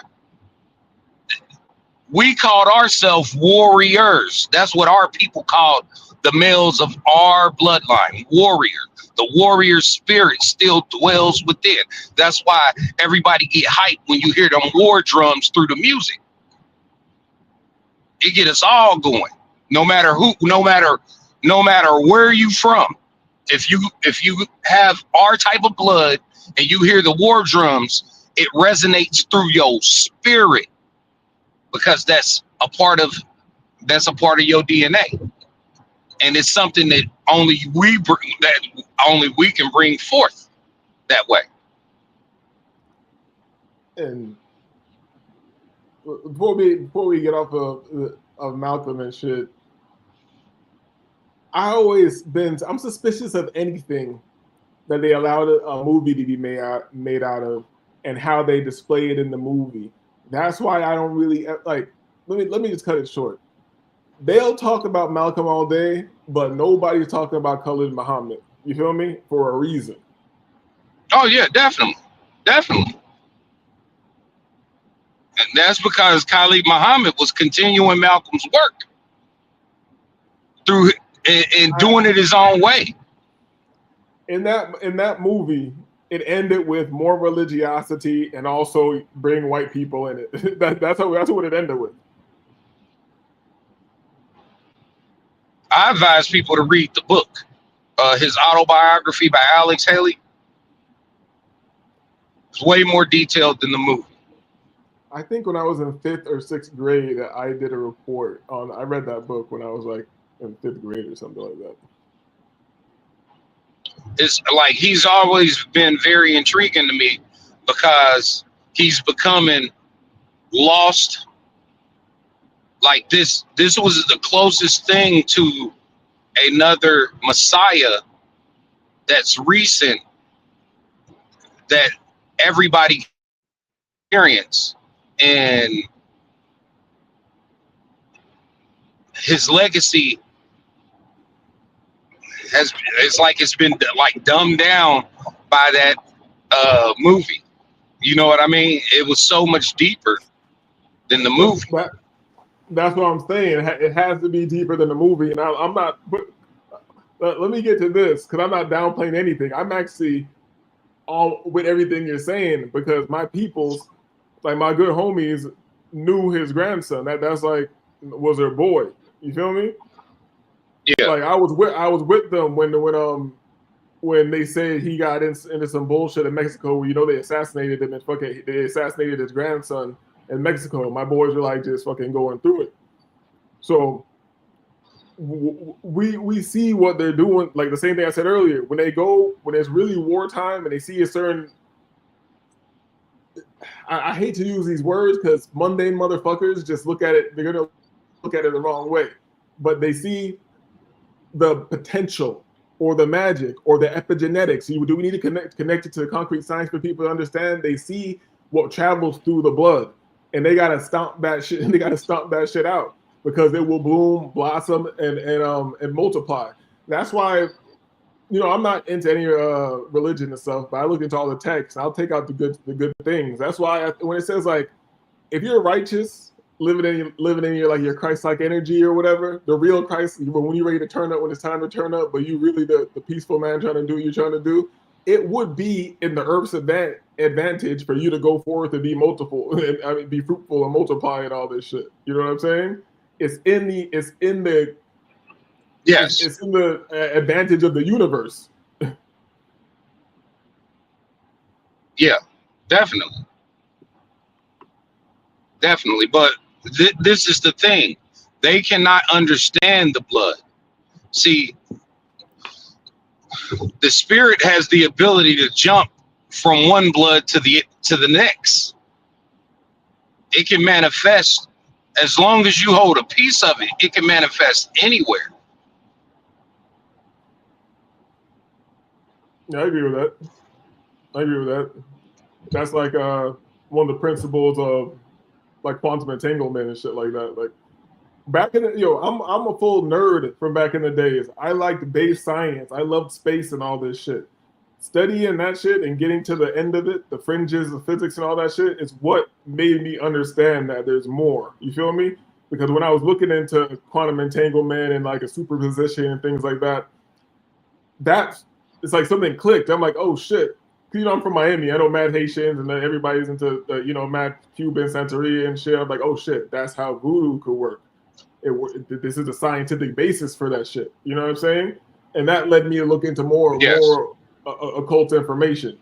We called ourselves warriors. That's what our people called the males of our bloodline, warrior. The warrior spirit still dwells within. That's why everybody get hyped when you hear them war drums through the music. It get us all going. No matter who, no matter where you from. If you have our type of blood and you hear the war drums, it resonates through your spirit because that's a part of your DNA. And it's something that only we can bring forth that way. And before we get off of Malcolm and shit, I'm suspicious of anything that they allowed a movie to be made out of and how they display it in the movie. That's why I don't really like. Let me just cut it short. They'll talk about Malcolm all day, but nobody's talking about Khalid Muhammad. You feel me? For a reason. Oh yeah, definitely. And that's because Khalid Muhammad was continuing Malcolm's work through and doing it his own way. In that movie, it ended with more religiosity and also bring white people in it. That's what it ended with. I advise people to read the book, his autobiography by Alex Haley. It's way more detailed than the movie. I think when I was in 5th or 6th grade, I did a report on. I read that book when I was like in 5th grade or something like that. It's like he's always been very intriguing to me because he's becoming lost. Like this was the closest thing to another Messiah that's recent that everybody experience, and his legacy has, it's like it's been like dumbed down by that movie. You know what I mean? It was so much deeper than the movie. That's what I'm saying. It has to be deeper than the movie, and I'm not. But let me get to this, because I'm not downplaying anything. I'm actually all with everything you're saying, because my peoples, like my good homies, knew his grandson. That's like was their boy. You feel me? Yeah, Like I was with them when they said he got into some bullshit in Mexico. You know, they assassinated him and they assassinated his grandson in Mexico. My boys were like just fucking going through it. So we see what they're doing. Like the same thing I said earlier. When it's really wartime and they see a certain, I hate to use these words because mundane motherfuckers just look at it. They're gonna look at it the wrong way, but they see the potential or the magic or the epigenetics. Do we need to connect it to concrete science for people to understand? They see what travels through the blood, and they gotta stomp that shit. They gotta stomp that shit out because it will bloom, blossom, and multiply. That's why, I'm not into any religion and stuff, but I look into all the texts. I'll take out the good things. That's why when it says like, if you're righteous, living in your like your Christ-like energy or whatever, the real Christ, when you're ready to turn up, when it's time to turn up, but you really the peaceful man trying to do what you're trying to do, it would be in the earth's advantage for you to go forth and be multiple, I mean, be fruitful and multiply and all this shit. You know what I'm saying? It's in the yes, it's in the advantage of the universe. yeah, definitely, definitely. But this is the thing: they cannot understand the blood. See, the spirit has the ability to jump from one blood to the next. It can manifest as long as you hold a piece of it. It can manifest anywhere. Yeah, I agree with that. I agree with that. That's like one of the principles of like quantum entanglement and shit like that. Like back in the I'm a full nerd from back in the days. I liked base science. I loved space and all this shit. Studying that shit and getting to the end of it, the fringes of physics and all that shit is what made me understand that there's more. You feel me? Because when I was looking into quantum entanglement and like a superposition and things like that, that's it's like something clicked. I'm like, oh shit. I'm from Miami. I know mad Haitians and then everybody's into mad Cuban Santeria and shit. I'm like, oh shit, that's how voodoo could work. This is a scientific basis for that shit. You know what I'm saying? And that led me to look into more Yes, occult information.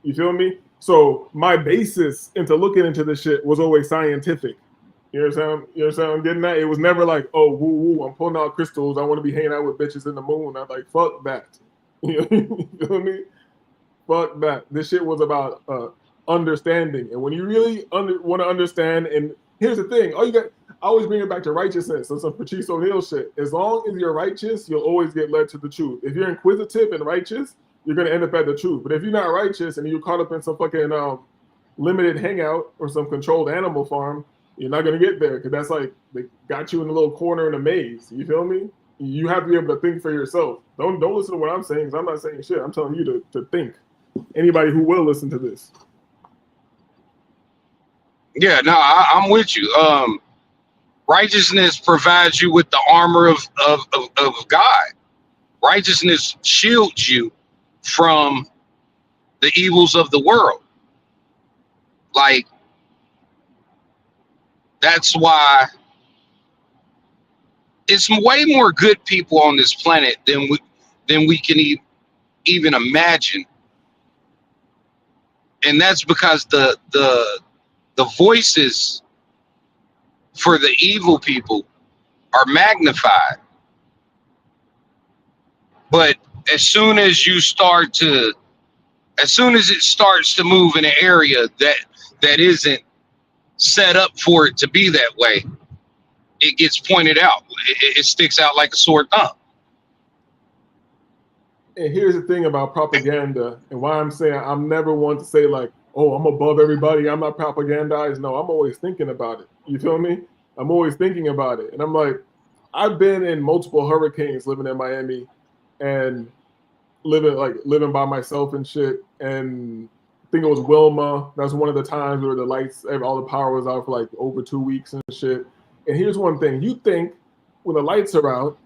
You feel me? So my basis into looking into this shit was always scientific. You understand? You understand what I'm getting at? It was never like, oh, woo woo, I'm pulling out crystals. I want to be hanging out with bitches in the moon. I'm like, fuck that. You feel me? Fuck that. This shit was about understanding. And when you really want to understand, and here's the thing, I always bring it back to righteousness. So some Patrice O'Neal shit. As long as you're righteous, you'll always get led to the truth. If you're inquisitive and righteous, you're gonna end up at the truth. But if you're not righteous and you're caught up in some fucking limited hangout or some controlled animal farm, you're not gonna get there because that's like they got you in a little corner in a maze. You feel me? You have to be able to think for yourself. Don't listen to what I'm saying because I'm not saying shit. I'm telling you to think. Anybody who will listen to this. yeah, no, I'm with you. Righteousness provides you with the armor of God. Righteousness shields you from the evils of the world. Like, that's why it's way more good people on this planet than we can even imagine. And that's because the voices for the evil people are magnified. But as soon as you start to as soon as it starts to move in an area that isn't set up for it to be that way, it gets pointed out. It sticks out like a sore thumb. And here's the thing about propaganda, and why I'm saying I'm never one to say like, oh, I'm above everybody, I'm not propagandized. No, I'm always thinking about it. You feel me? I'm always thinking about it. And I'm like, I've been in multiple hurricanes living in Miami and living by myself and shit. And I think it was Wilma. That's one of the times where the lights, all the power was out for like over 2 weeks and shit. And here's one thing: you think when the lights are out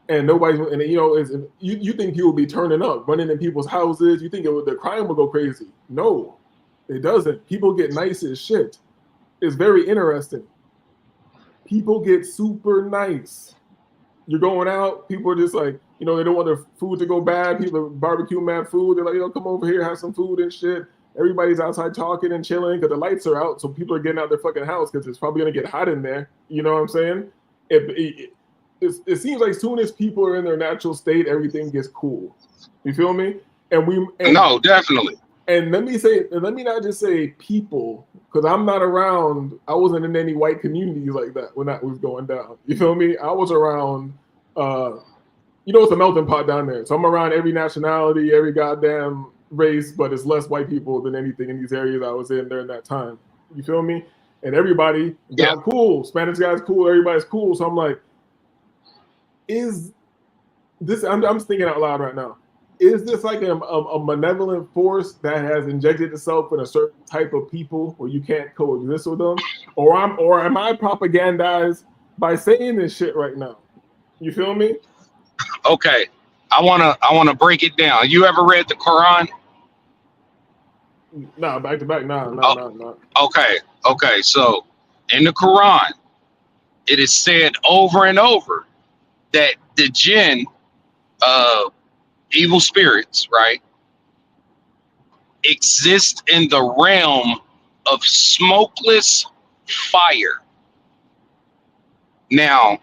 and nobody's, and you know, you think people will be turning up, running in people's houses. You think the crime will go crazy. No, it doesn't. People get nice as shit. It's very interesting. People get super nice. You're going out, people are just like, you know, they don't want their food to go bad. People barbecue mad food. They're like, yo, come over here, have some food and shit. Everybody's outside talking and chilling because the lights are out. So people are getting out their fucking house because it's probably going to get hot in there. You know what I'm saying? It seems like as soon as people are in their natural state, everything gets cool. You feel me? No, definitely. And let me not just say people, because I'm not around. I wasn't in any white communities like that when that was going down. You feel me? I was around. You know, it's a melting pot down there. So I'm around every nationality, every goddamn race, but it's less white people than anything in these areas I was in during that time. You feel me? And everybody got cool. Spanish guys cool. Everybody's cool. So I'm like, is this? I'm thinking out loud right now. Is this like a malevolent force that has injected itself in a certain type of people where you can't coexist with them? Or am I propagandized by saying this shit right now? You feel me? Okay. I wanna break it down. You ever read the Quran? Nah, back to back. Nah. Okay. So in the Quran, it is said over and over that the jinn, evil spirits, right, exist in the realm of smokeless fire. Now,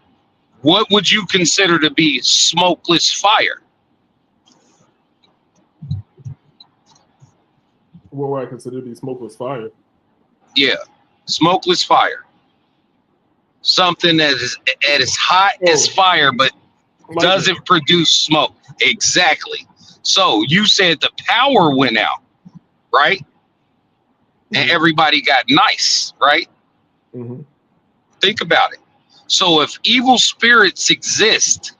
what would you consider to be smokeless fire? What would I consider to be smokeless fire? Yeah, smokeless fire. Something that is as hot as fire, but doesn't produce smoke. Exactly. So you said the power went out, right? And everybody got nice, right? Mm-hmm. Think about it. So if evil spirits exist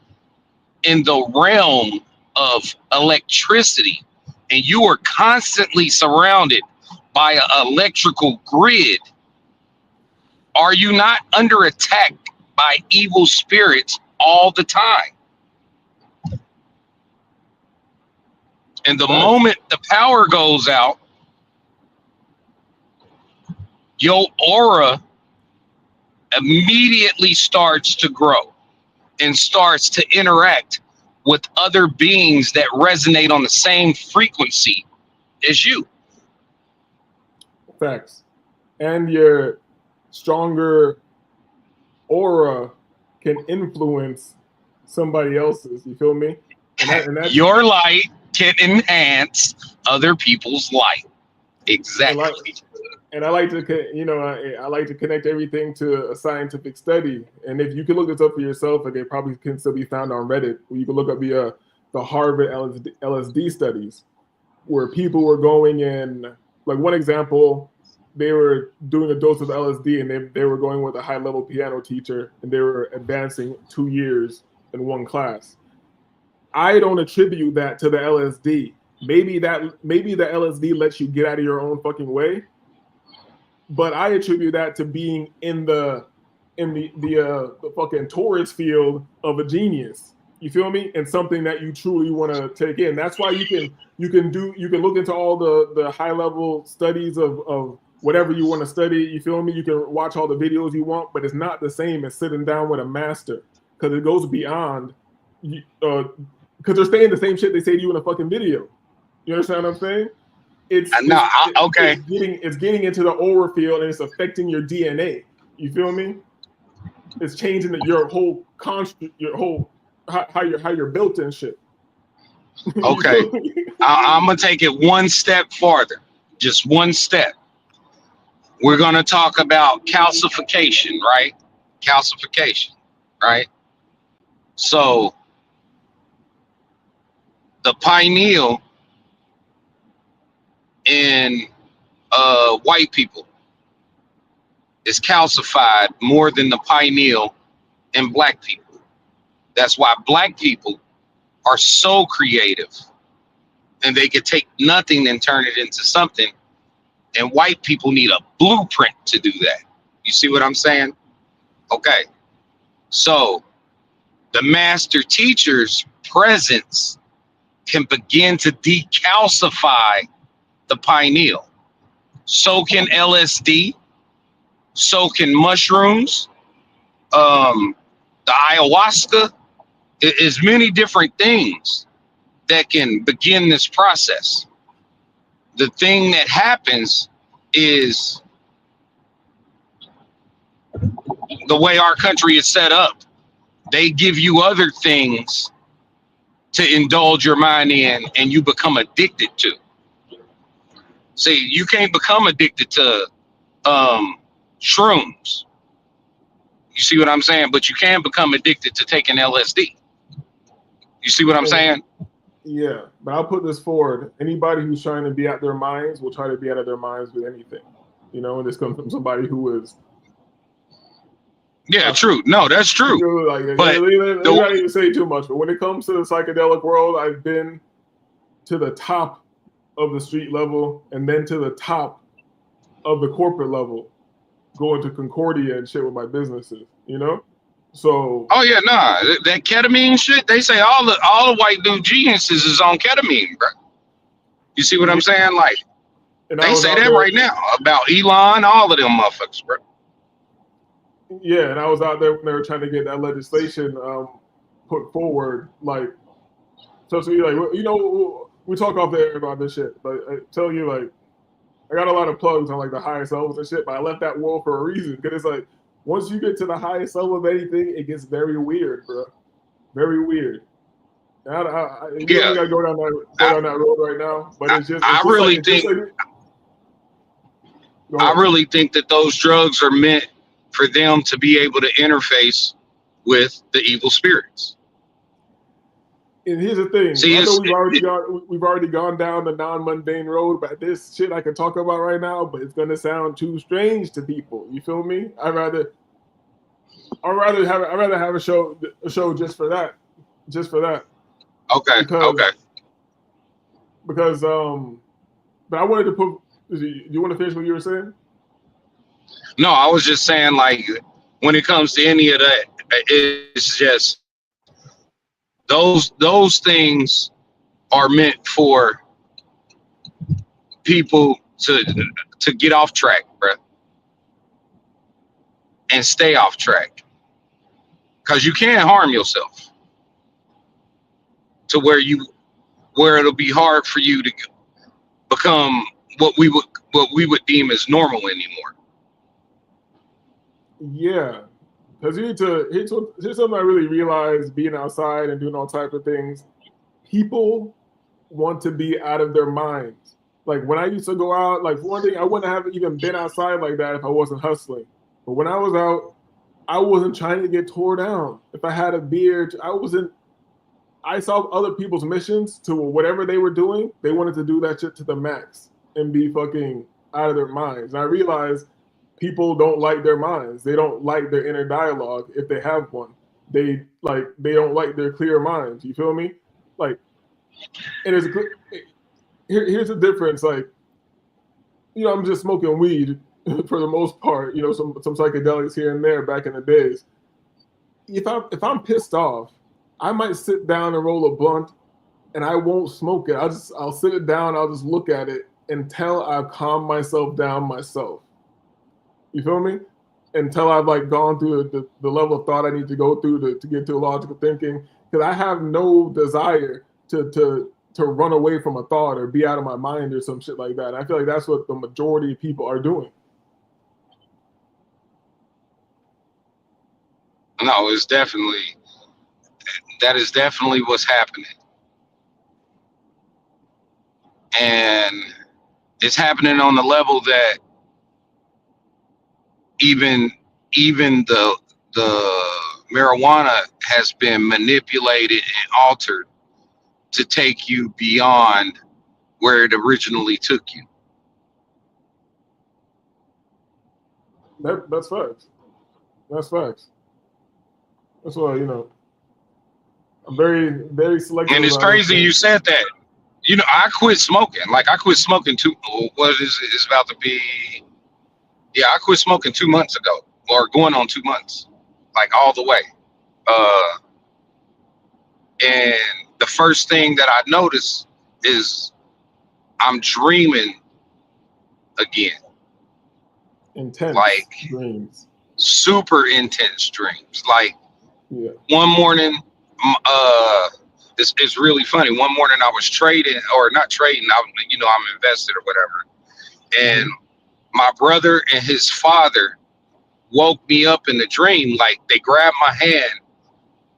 in the realm of electricity and you are constantly surrounded by an electrical grid, are you not under attack by evil spirits all the time? And the moment the power goes out, your aura immediately starts to grow and starts to interact with other beings that resonate on the same frequency as you. Facts. And your stronger aura can influence somebody else's. You feel me? And that's, your light can enhance other people's light. Exactly. And I like to, you know, I like to connect everything to a scientific study. And if you can look this up for yourself, like it probably can still be found on Reddit, where you can look up the Harvard LSD studies, where people were going in. Like one example, they were doing a dose of LSD, and they were going with a high-level piano teacher, and they were advancing 2 years in one class. I don't attribute that to the LSD. Maybe the LSD lets you get out of your own fucking way. But I attribute that to being in the fucking torus field of a genius. You feel me? And something that you truly want to take in. That's why you can look into all the high level studies of whatever you want to study. You feel me? You can watch all the videos you want, but it's not the same as sitting down with a master, because it goes beyond. Because they're saying the same shit they say to you in a fucking video. You understand what I'm saying? It's getting into the aura field, and it's affecting your DNA. You feel me? It's changing your whole construct, your whole how you're built and shit. Okay, I'm gonna take it one step farther, just one step. We're gonna talk about calcification, right? Calcification, right? So the pineal in white people is calcified more than the pineal in black people. That's why black people are so creative and they could take nothing and turn it into something. And white people need a blueprint to do that. You see what I'm saying? Okay. So the master teacher's presence can begin to decalcify the pineal. So can LSD. So can mushrooms. The ayahuasca. Is many different things that can begin this process. The thing that happens is the way our country is set up. They give you other things to indulge your mind in, and you become addicted to. See, you can't become addicted to shrooms. You see what I'm saying? But you can become addicted to taking LSD. You see what I'm saying? Yeah, but I'll put this forward. Anybody who's trying to be out their minds will try to be out of their minds with anything. You know, and this comes from somebody who is. Yeah, true. No, that's true. Like, but let me not even say too much. But when it comes to the psychedelic world, I've been to the top of the street level and then to the top of the corporate level, going to Concordia and shit with my businesses. You know. So. Oh yeah, nah. That ketamine shit. They say all the white dude geniuses is on ketamine, bro. You see what I'm saying? Like they say that right now about Elon, all of them motherfuckers, bro. Yeah, and I was out there when they were trying to get that legislation put forward. Like, so like, you know, we talk off the air about this shit, but I tell you, like, I got a lot of plugs on like the highest levels and shit, but I left that world for a reason because it's like. Once you get to the highest level of anything, it gets very weird, bro. Very weird. You don't gotta go down that road right now, but I really think that those drugs are meant for them to be able to interface with the evil spirits. And here's the thing: I know we've already gone down the non-mundane road, but this shit I can talk about right now, but it's gonna sound too strange to people. You feel me? I'd rather have a show just for that. Okay. Because but I wanted to put. Do you want to finish what you were saying? No, I was just saying, like, when it comes to any of that, it's just those things are meant for people to get off track, bro, and stay off track, because you can't harm yourself to where it'll be hard for you to become what we would deem as normal anymore. Yeah, because here's something I really realized being outside and doing all types of things. People want to be out of their minds. Like when I used to go out, like for one thing, I wouldn't have even been outside like that if I wasn't hustling. But when I was out, I wasn't trying to get tore down. If I had a beer, I saw other people's missions to whatever they were doing. They wanted to do that shit to the max and be fucking out of their minds. And I realized people don't like their minds. They don't like their inner dialogue if they have one. They don't like their clear minds. You feel me? Like, and here's the difference. Like, you know, I'm just smoking weed for the most part. You know, some psychedelics here and there back in the days. If I'm pissed off, I might sit down and roll a blunt, and I won't smoke it. I'll sit it down. I'll just look at it until I've calmed myself down myself. You feel me? Until I've like gone through the level of thought I need to go through to get to logical thinking. Because I have no desire to run away from a thought or be out of my mind or some shit like that. I feel like that's what the majority of people are doing. No, that is definitely what's happening. And it's happening on the level that even the marijuana has been manipulated and altered to take you beyond where it originally took you. That's facts. That's facts. That's why, I'm very, very selective. And it's about crazy you things. said that. I quit smoking. Like I quit smoking it's about to be, yeah, I quit smoking 2 months ago, or going on 2 months, like all the way. And the first thing that I noticed is I'm dreaming again, Intense like dreams. super intense dreams. Like Yeah. one morning, it's really funny. One morning I was trading, or not trading. I'm invested or whatever. And my brother and his father woke me up in the dream. Like they grabbed my hand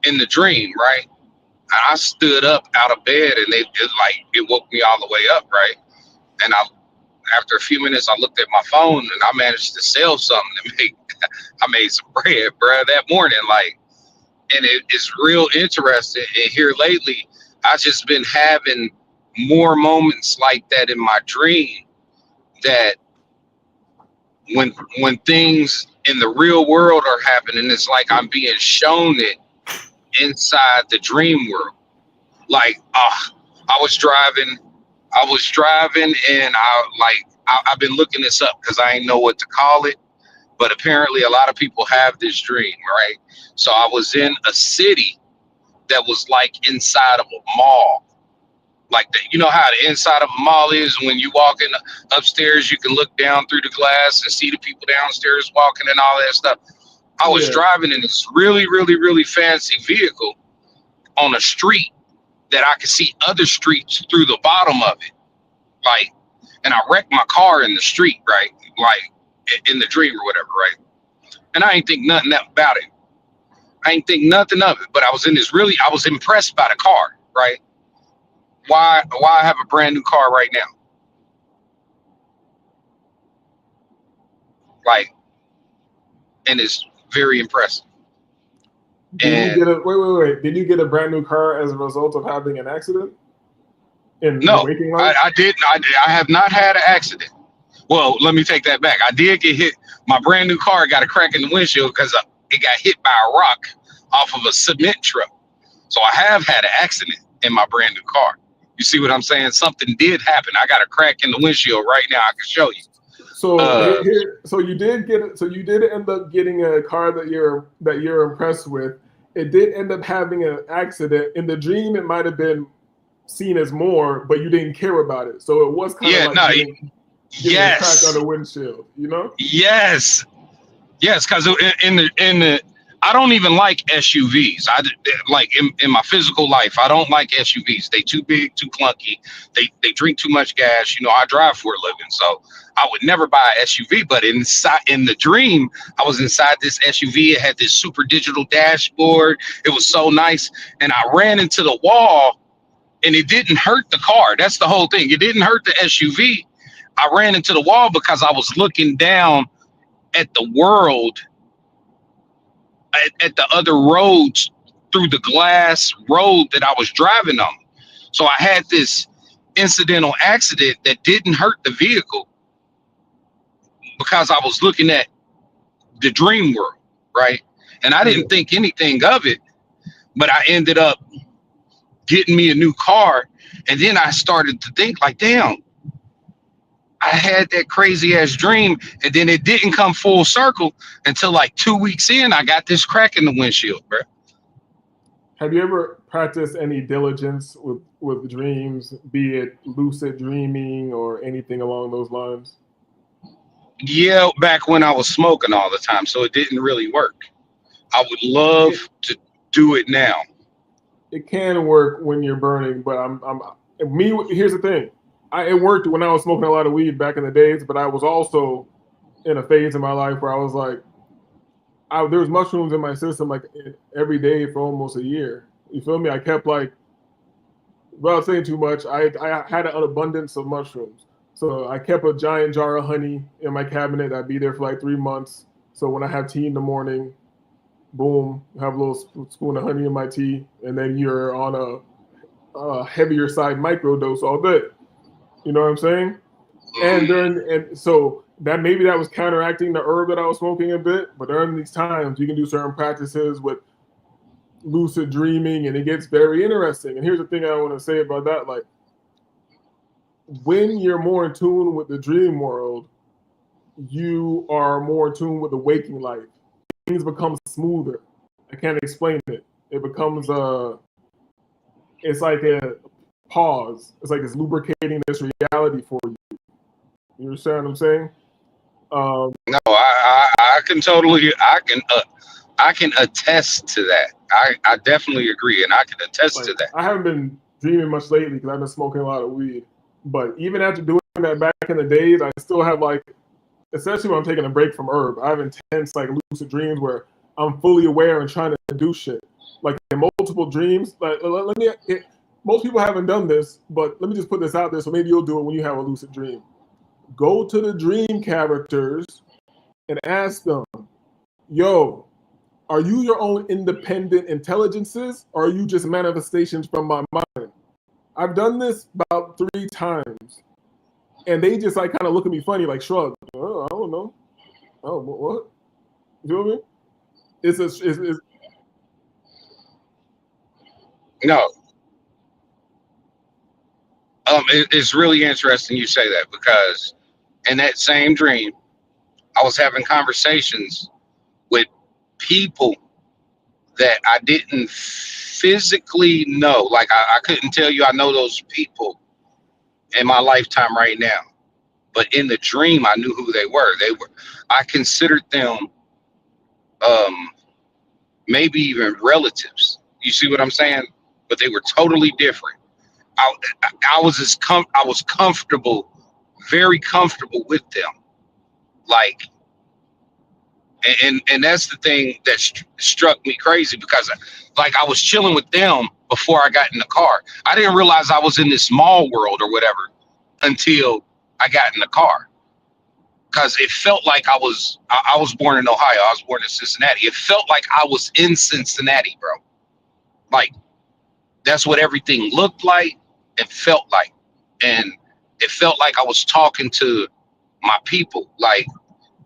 in the dream, right? And I stood up out of bed, and it woke me all the way up, right? And after a few minutes, I looked at my phone, and I managed to sell something to make. I made some bread, bro, that morning. Like, and it's real interesting. And here lately, I've just been having more moments like that in my dream. That when things in the real world are happening, it's like I'm being shown it inside the dream world. Like, I was driving, and I've been looking this up because I ain't know what to call it, but apparently a lot of people have this dream, right? So I was in a city that was like inside of a mall. Like you know how the inside of a mall is, when you walk in upstairs, you can look down through the glass and see the people downstairs walking and all that stuff. I was Yeah. driving in this really, really, really fancy vehicle on a street that I could see other streets through the bottom of it. Like, and I wrecked my car in the street, right? Like in the dream or whatever, right? And I ain't think nothing about it. I ain't think nothing of it. But I was impressed by the car, right? Why I have a brand new car right now? Like, and it's very impressive. Did you And get a wait? Did you get a brand new car as a result of having an accident in no, waking life? I didn't. I have not had an accident. Well, let me take that back. I did get hit. My brand new car got a crack in the windshield because it got hit by a rock off of a cement truck. So I have had an accident in my brand new car. You see what I'm saying? Something did happen. I got a crack in the windshield right now. I can show you. So so you did end up getting a car that you're impressed with. It did end up having an accident. In the dream, it might have been seen as more, but you didn't care about it. So it was kind of like getting a crack on the windshield, Yes, because in the I don't even like SUVs. Like in my physical life, I don't like SUVs. They too big, too clunky. They drink too much gas. I drive for a living, so I would never buy an SUV. But in the dream, I was inside this SUV. It had this super digital dashboard. It was so nice, and I ran into the wall, and it didn't hurt the car. That's the whole thing. It didn't hurt the SUV. I ran into the wall because I was looking down at the world, at the other roads through the glass road that I was driving on. So I had this incidental accident that didn't hurt the vehicle because I was looking at the dream world, right? And I didn't think anything of it, but I ended up getting me a new car. And then I started to think like, damn, I had that crazy ass dream, and then it didn't come full circle until like 2 weeks in. I got this crack in the windshield, bro. Have you ever practiced any diligence with dreams, be it lucid dreaming or anything along those lines? Yeah, back when I was smoking all the time, so it didn't really work. I would love to do it now. It can work when you're burning, but here's the thing. It worked when I was smoking a lot of weed back in the days, but I was also in a phase in my life where I was like, there was mushrooms in my system like every day for almost a year. You feel me? I kept like, without saying too much, I had an abundance of mushrooms. So I kept a giant jar of honey in my cabinet. I'd be there for like 3 months. So when I have tea in the morning, boom, have a little spoon of honey in my tea, and then you're on heavier side microdose all day. You know what I'm saying? And so that maybe that was counteracting the herb that I was smoking a bit, but during these times you can do certain practices with lucid dreaming, and it gets very interesting. And here's the thing I want to say about that: like, when you're more in tune with the dream world, you are more in tune with the waking life. Things become smoother. I can't explain it. It becomes it's like a pause. It's like it's lubricating this reality for you. You understand what I'm saying? No, I can totally, I can attest to that. I definitely agree, and I can attest Like, to that. I haven't been dreaming much lately because I've been smoking a lot of weed. But even after doing that back in the days, I still have like, especially when I'm taking a break from herb, I have intense like lucid dreams where I'm fully aware and trying to do shit. Like in multiple dreams. Like most people haven't done this, but let me just put this out there so maybe you'll do it when you have a lucid dream. Go to the dream characters and ask them, yo, are you your own independent intelligences, or are you just manifestations from my mind? I've done this about 3 times, and they just like kind of look at me funny, like shrug. Oh, I don't know. Oh, what? You know what I mean? It's No, it's really interesting you say that, because in that same dream, I was having conversations with people that I didn't physically know. Like I couldn't tell you I know those people in my lifetime right now, but in the dream I knew who they were. I considered them um, maybe even relatives. You see what I'm saying? But they were totally different. I, I was I was comfortable, very comfortable with them. Like, and that's the thing that struck me crazy, because like I was chilling with them before I got in the car. I didn't realize I was in this small world or whatever until I got in the car, because it felt like I was born in Ohio. I was born in Cincinnati. It felt like I was in Cincinnati, bro. Like, that's what everything looked like and felt like. And it felt like I was talking to my people, like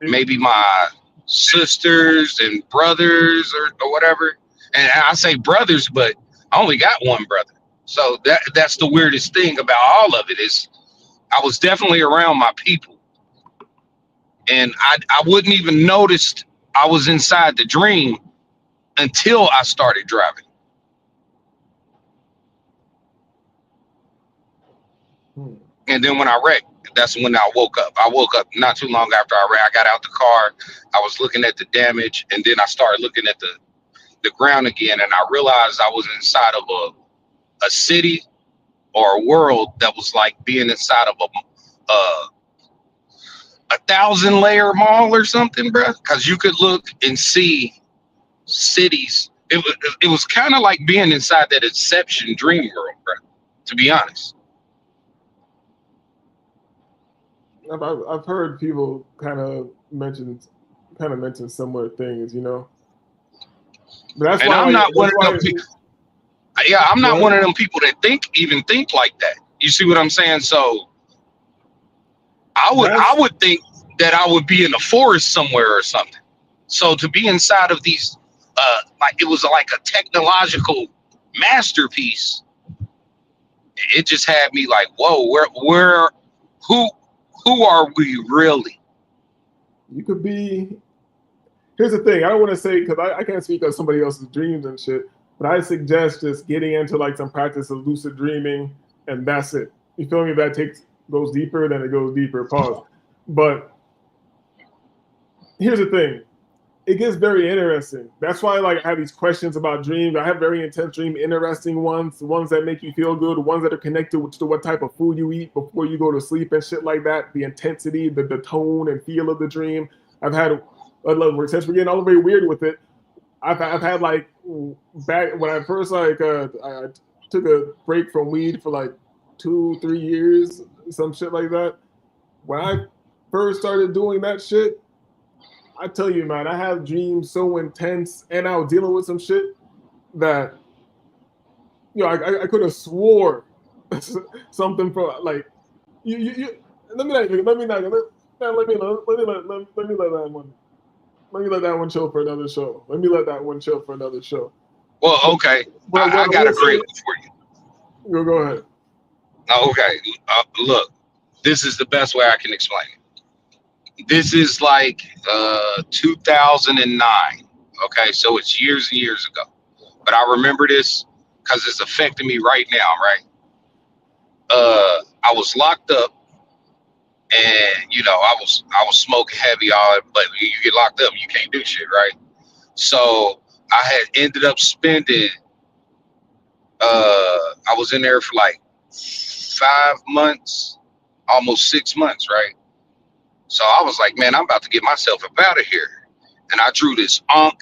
maybe my sisters and brothers or whatever. And I say brothers, but I only got one brother. So that's the weirdest thing about all of it, is I was definitely around my people. And I wouldn't even noticed I was inside the dream until I started driving. And then when I wrecked, that's when I woke up. I woke up not too long after I wrecked. I got out the car. I was looking at the damage, and then I started looking at the ground again, and I realized I was inside of a city or a world that was like being inside of a 1,000-layer mall or something, bro. Because you could look and see cities. It was kind of like being inside that Inception dream world, bro. To be honest. I've heard people kind of mention similar things, you know. But that's And why I'm like not one that's of them why. people. Yeah, I'm not What? one of them people that even think like that. You see what I'm saying? So I That's would think that I would be in the forest somewhere or something. So to be inside of these, like it was like a technological masterpiece, it just had me like, whoa, who, who are we really? you could be. Here's the thing. I don't want to say because I can't speak of somebody else's dreams and shit. But I suggest just getting into like some practice of lucid dreaming, and that's it. You feel me? If that goes deeper, then it goes deeper. Pause. But here's the thing. It gets very interesting. That's why like I have these questions about dreams. I have very intense dream, interesting ones, the ones that make you feel good, the ones that are connected to what type of food you eat before you go to sleep and shit like that. The intensity, the tone and feel of the dream. I've had since we're getting all very weird with it. I've had like back when I first like I took a break from weed for like 2-3 years, some shit like that. When I first started doing that shit, I tell you, man, I have dreams so intense, and I was dealing with some shit that you know, I could have swore something from like you let me let me let let me let that one. Let me let that one chill for another show. Let me let that one chill for another show. Well, okay, But what I I got will a great say, one for you. go ahead. Okay, look, this is the best way I can explain it. This is like 2009. Okay, so it's years and years ago. But I remember this because it's affecting me right now, right? I was locked up, and I was smoking heavy, all. But you get locked up, you can't do shit, right? So I had ended up spending. I was in there for like 5 months, almost 6 months, right? So I was like, man, I'm about to get myself up out of here. And I drew this unk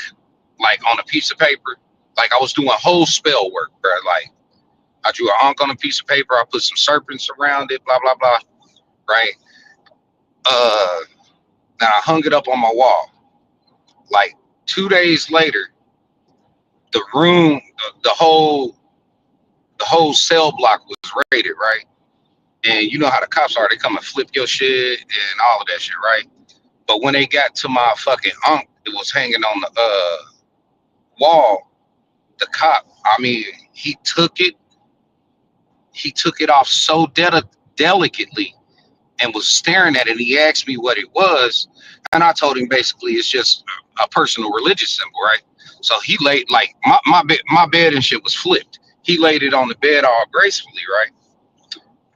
like on a piece of paper. Like I was doing whole spell work, bro. Like I drew an unk on a piece of paper. I put some serpents around it, blah, blah, blah. Right. Uh, and I hung it up on my wall. Like 2 days later, the room, the whole cell block was raided, right? And you know how the cops are, they come and flip your shit and all of that shit, right? But when they got to my fucking unk, it was hanging on the wall. The cop, I mean, he took it off so delicately and was staring at it. And he asked me what it was, and I told him basically it's just a personal religious symbol, right? So he laid like my bed and shit was flipped. He laid it on the bed all gracefully, right?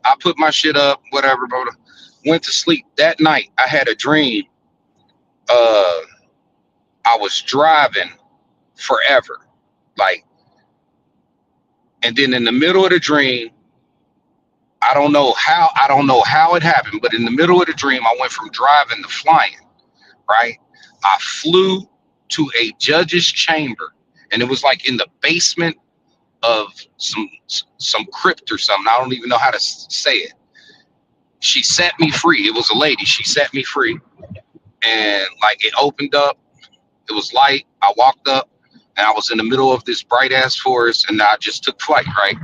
I put my shit up, whatever, bro. Went to sleep. That night, I had a dream. Uh, I was driving forever, like, and then in the middle of the dream, I don't know how it happened, but in the middle of the dream, I went from driving to flying, right? I flew to a judge's chamber, and it was like in the basement of some crypt or something. I don't even know how to say it. She set me free. It was a lady. She set me free, and like it opened up. It was light. I walked up, and I was in the middle of this bright ass forest, and I just took flight. Right,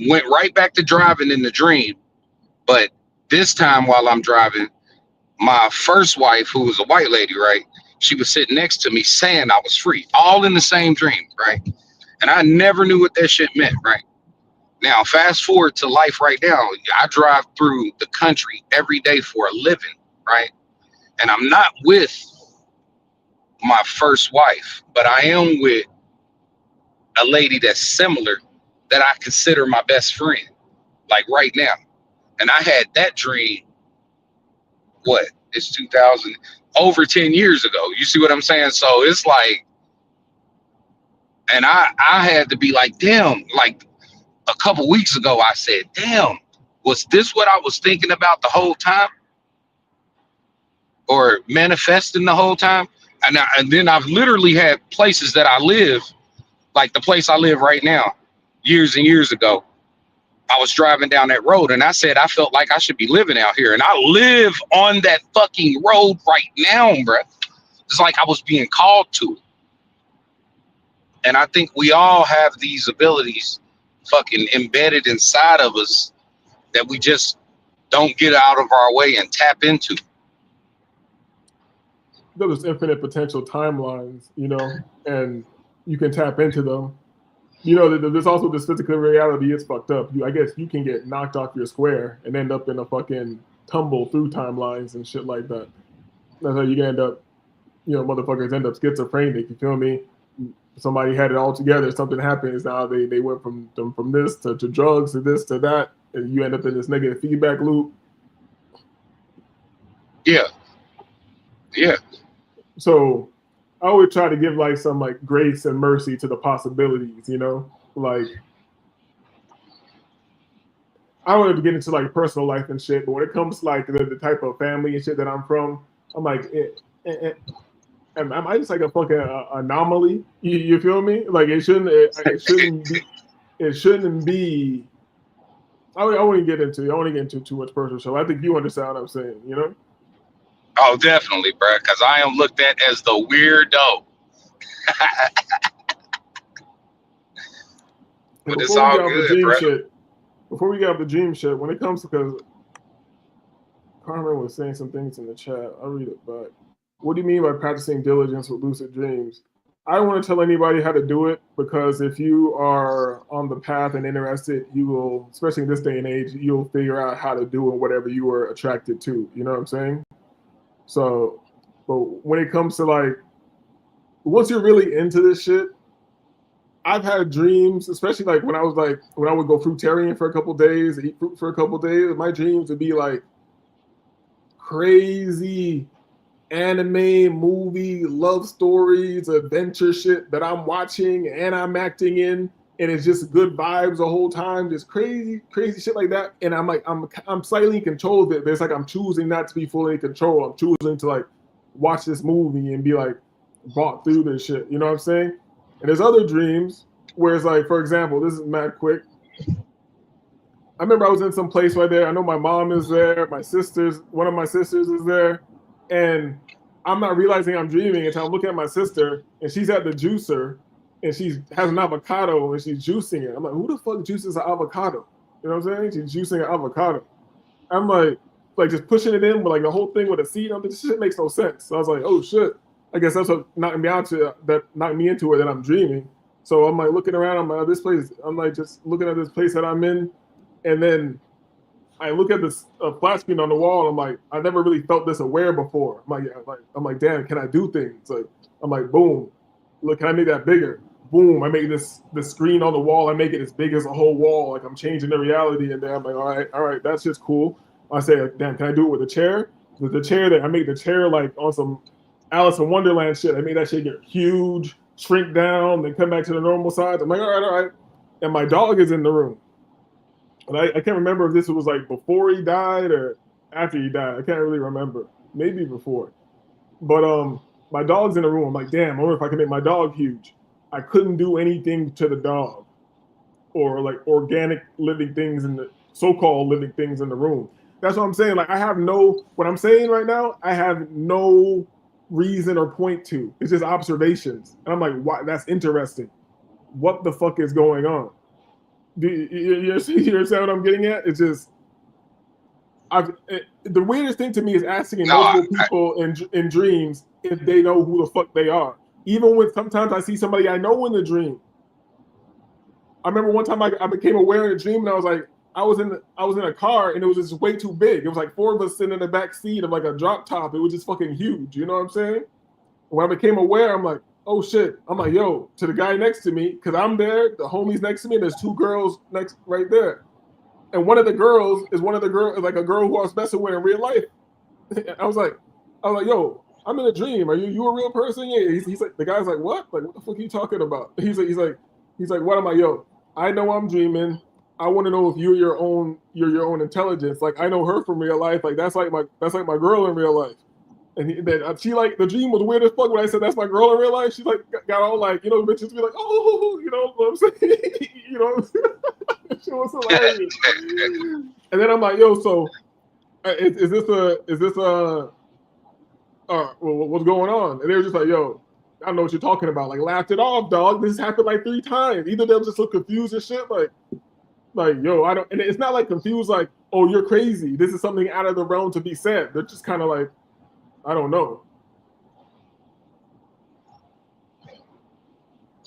went right back to driving in the dream, but this time while I'm driving, my first wife, who was a white lady, right? She was sitting next to me saying I was free, all in the same dream, right? And I never knew what that shit meant, right? Now, fast forward to life right now. I drive through the country every day for a living, right? And I'm not with my first wife, but I am with a lady that's similar that I consider my best friend, like right now. And I had that dream, what? It's 2000, over 10 years ago. You see what I'm saying? So it's like, and I had to be like, damn, like a couple weeks ago, I said, damn, was this what I was thinking about the whole time or manifesting the whole time? And then I've literally had places that I live, like the place I live right now, years and years ago. I was driving down that road and I said, I felt like I should be living out here. And I live on that fucking road right now, bruh. It's like I was being called to it. And I think we all have these abilities fucking embedded inside of us that we just don't get out of our way and tap into. There's infinite potential timelines, you know, and you can tap into them. You know, there's also this physical reality is fucked up. I guess you can get knocked off your square and end up in a fucking tumble through timelines and shit like that. That's how you can end up, you know, motherfuckers end up schizophrenic. You feel me? Somebody had it all together. Something happens. Now they went from this to drugs to this to that, and you end up in this negative feedback loop. Yeah. Yeah. So I always try to give like some like grace and mercy to the possibilities, you know, like I don't want to get into like personal life and shit, but when it comes to like the type of family and shit that I'm from, I'm like, am I just like a fucking anomaly? You feel me? Like it shouldn't be. I wouldn't get into too much personal stuff. I think you understand what I'm saying, you know? Oh, definitely, bro. Because I am looked at as the weirdo. And But it's before we all get off the good, dream bro. shit, when it comes to, because Carmen was saying some things in the chat, I'll read it back. What do you mean by practicing diligence with lucid dreams? I don't want to tell anybody how to do it, because if you are on the path and interested, you will, especially in this day and age, you'll figure out how to do it, whatever you were attracted to. You know what I'm saying? So, but when it comes to like, once you're really into this shit, I've had dreams, especially like when I would go fruitarian for a couple days, eat fruit for a couple days. My dreams would be like crazy anime, movie, love stories, adventure shit that I'm watching and I'm acting in, and it's just good vibes the whole time, just crazy, crazy shit like that. And I'm like, I'm slightly in control of it, but it's like I'm choosing not to be fully in control. I'm choosing to like watch this movie and be like brought through this shit. You know what I'm saying? And there's other dreams where it's like, for example, this is mad quick. I remember I was in some place right there. I know my mom is there. One of my sisters is there. And I'm not realizing I'm dreaming until I'm looking at my sister and she's at the juicer and she has an avocado and she's juicing it. I'm like, who the fuck juices an avocado? You know what I'm saying? She's juicing an avocado. I'm like just pushing it in with like the whole thing with a seed on it. This shit makes no sense. So I was like, oh shit. I guess that's what knocked me into it, that I'm dreaming. So I'm like looking around. I'm like, this place. I'm like just looking at this place that I'm in, and then I look at this flat screen on the wall. And I'm like, I never really felt this aware before. I'm like, damn, can I do things? Like, I'm like, boom, look, can I make that bigger? Boom, I make the screen on the wall. I make it as big as a whole wall. Like I'm changing the reality. And then I'm like, all right, that's just cool. I say, damn, can I do it with a chair? With the chair, that I make the chair like on some Alice in Wonderland shit. I made that shit get huge, shrink down, then come back to the normal size. I'm like, all right. And my dog is in the room. And I can't remember if this was like before he died or after he died. I can't really remember. Maybe before. But my dog's in the room. I'm like, damn, I wonder if I can make my dog huge. I couldn't do anything to the dog or like organic living things in the so-called living things in the room. That's what I'm saying. Like what I'm saying right now, I have no reason or point to. It's just observations. And I'm like, wow, that's interesting. What the fuck is going on? Do you understand what I'm getting at? It's just, the weirdest thing to me is asking No, multiple people in dreams if they know who the fuck they are. Even when sometimes I see somebody I know in the dream. I remember one time I became aware in a dream, and I was like, I was in a car, and it was just way too big. It was like four of us sitting in the back seat of like a drop top. It was just fucking huge. You know what I'm saying? When I became aware, I'm like, oh shit. I'm like, yo, to the guy next to me, because I'm there, the homie's next to me, and there's two girls next right there. And one of the girls is like a girl who I was messing with in real life. I was like, yo, I'm in a dream. Are you a real person? Yeah. He's like, the guy's like, what? Like, what the fuck are you talking about? He's like, what am I? Yo, I know I'm dreaming. I want to know if you're your own intelligence. Like, I know her from real life. Like, that's like my girl in real life. And then she like, the dream was weird as fuck when I said that's my girl in real life. She like got all like, bitches be like, oh, you know what I'm saying? You know, she was hilarious. And then I'm like, yo, so is this what's going on? And they were just like, yo, I don't know what you're talking about. Like, laughed it off, dog. This happened like 3 times. Either they'll just look confused and shit, like, yo, I don't. And it's not like confused, like, oh, you're crazy. This is something out of the realm to be said. They're just kind of like, I don't know.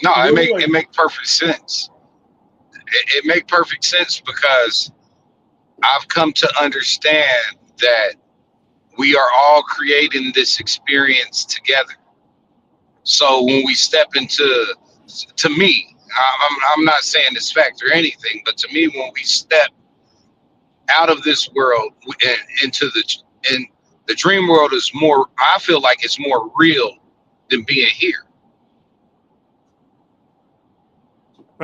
no, Really, it make perfect sense. It make perfect sense because I've come to understand that we are all creating this experience together. So when we step to me, I'm not saying this fact or anything, but to me, when we step out of this world and into the dream world is more, I feel like it's more real than being here.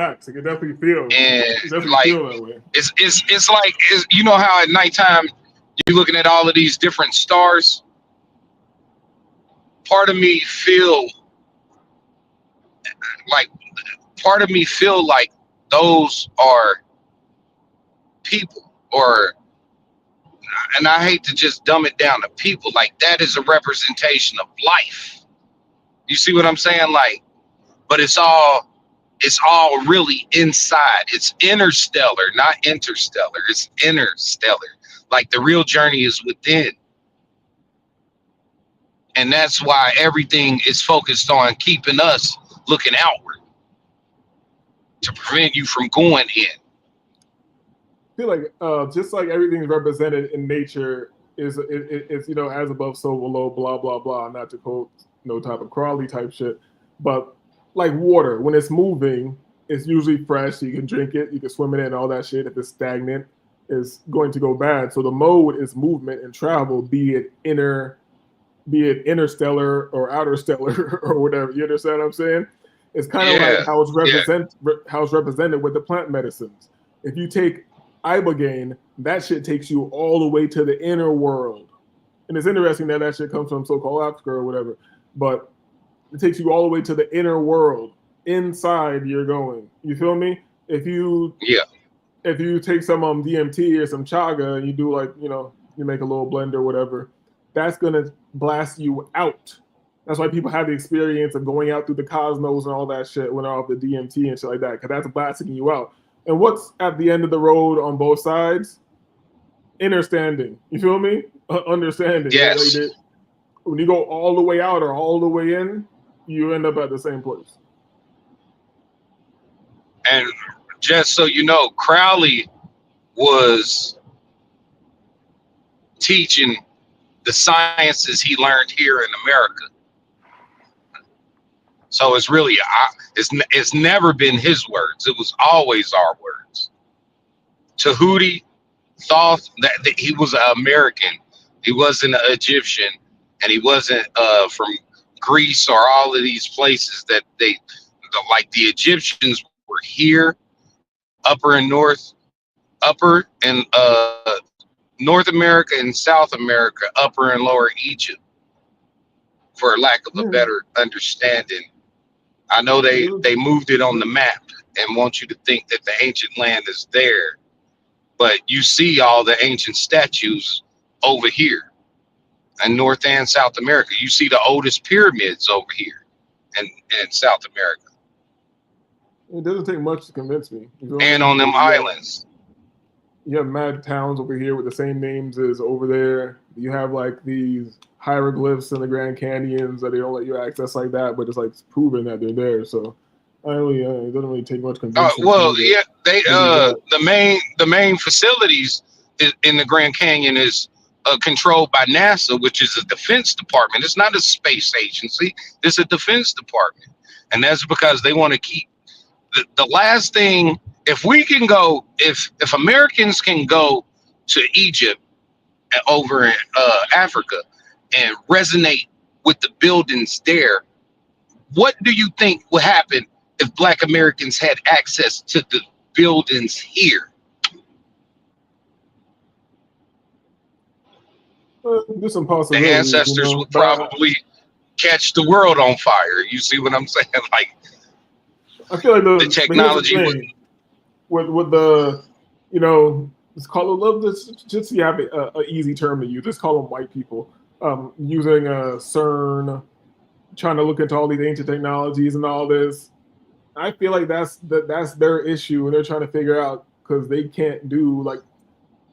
facts. I can definitely feel. And like, feel that way. it's like, you know how at nighttime you're looking at all of these different stars. Part of me feel like those are people, or, and I hate to just dumb it down to people, like that is a representation of life. You see what I'm saying? Like, but it's all It's all really inside. It's interstellar, not interstellar. It's interstellar. Like the real journey is within. And that's why everything is focused on keeping us looking outward to prevent you from going in. I feel like just like everything's represented in nature it's you know, as above so below, blah blah blah. Not to quote no type of Crawley type shit, but like water, when it's moving, it's usually fresh. You can drink it, you can swim in it, and all that shit. If it's stagnant, it's going to go bad. So the mode is movement and travel, be it interstellar or outer stellar or whatever. You understand what I'm saying? It's kind of like how it's represented with the plant medicines. If you take ibogaine, that shit takes you all the way to the inner world. And it's interesting that that shit comes from so-called Africa or whatever, but it takes you all the way to the inner world. Inside you're going. You feel me? If you take some DMT or some chaga and you do, like, you know, you make a little blend or whatever, that's gonna blast you out. That's why people have the experience of going out through the cosmos and all that shit when they're off the DMT and shit like that, because that's blasting you out. And what's at the end of the road on both sides? Understanding. You feel me? Understanding. Yes. Like when you go all the way out or all the way in, you end up at the same place. And just so you know, Crowley was teaching the sciences he learned here in America. So it's really, it's never been his words. It was always our words. Tahuti, Thoth, that he was an American. He wasn't an Egyptian, and he wasn't from Greece or all of these places that like the Egyptians were here, upper and North America and South America, upper and lower Egypt, for lack of a better understanding. I know they moved it on the map and want you to think that the ancient land is there, but you see all the ancient statues over here in North and South America. You see the oldest pyramids over here in South America. It doesn't take much to convince me. And on them islands. You have mad towns over here with the same names as over there. You have like these hieroglyphs in the Grand Canyons that they don't let you access like that, but it's like proven that they're there. So it doesn't really take much convincing. The main facilities in the Grand Canyon is controlled by NASA, which is a defense department. It's not a space agency. It's a defense department, and that's because they want to keep the last thing. If we can go, if Americans can go to Egypt over in Africa and resonate with the buildings there, what do you think would happen if Black Americans had access to the buildings here? There's some possibilities. The ancestors would probably catch the world on fire. You see what I'm saying? Like, I feel like the technology with the, you know, let's call it, just so you have an easy term to use. Let's call them white people using CERN, trying to look into all these ancient technologies and all this. I feel like that's their issue, and they're trying to figure out, because they can't do, like,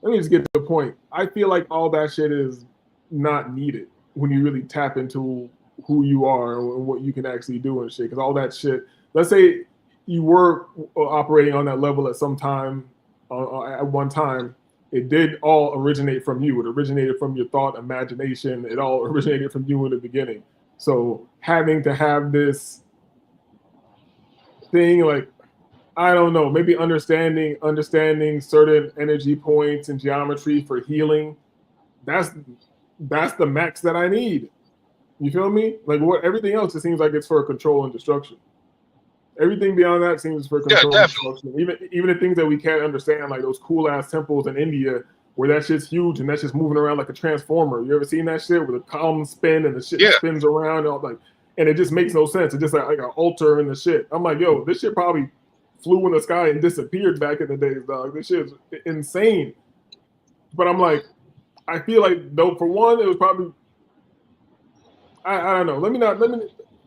let me just get to the point. I feel like all that shit is not needed when you really tap into who you are and what you can actually do and shit. Because all that shit, let's say you were operating on that level at some time, at one time, it did all originate from you. It originated from your thought, imagination. It all originated from you in the beginning. So having to have this thing, like, I don't know, maybe understanding certain energy points and geometry for healing, that's the max that I need. You feel me? Like, what everything else, it seems like it's for control and destruction. Everything beyond that seems for control and destruction. Even the things that we can't understand, like those cool ass temples in India where that shit's huge and that's just moving around like a transformer. You ever seen that shit where the columns spin and the shit spins around and all, like, and it just makes no sense. It's just like an altar and the shit. I'm like, yo, this shit probably flew in the sky and disappeared back in the days, dog. This shit is insane. But I'm like, I feel like, though, for one, it was probably, I don't know. Let me,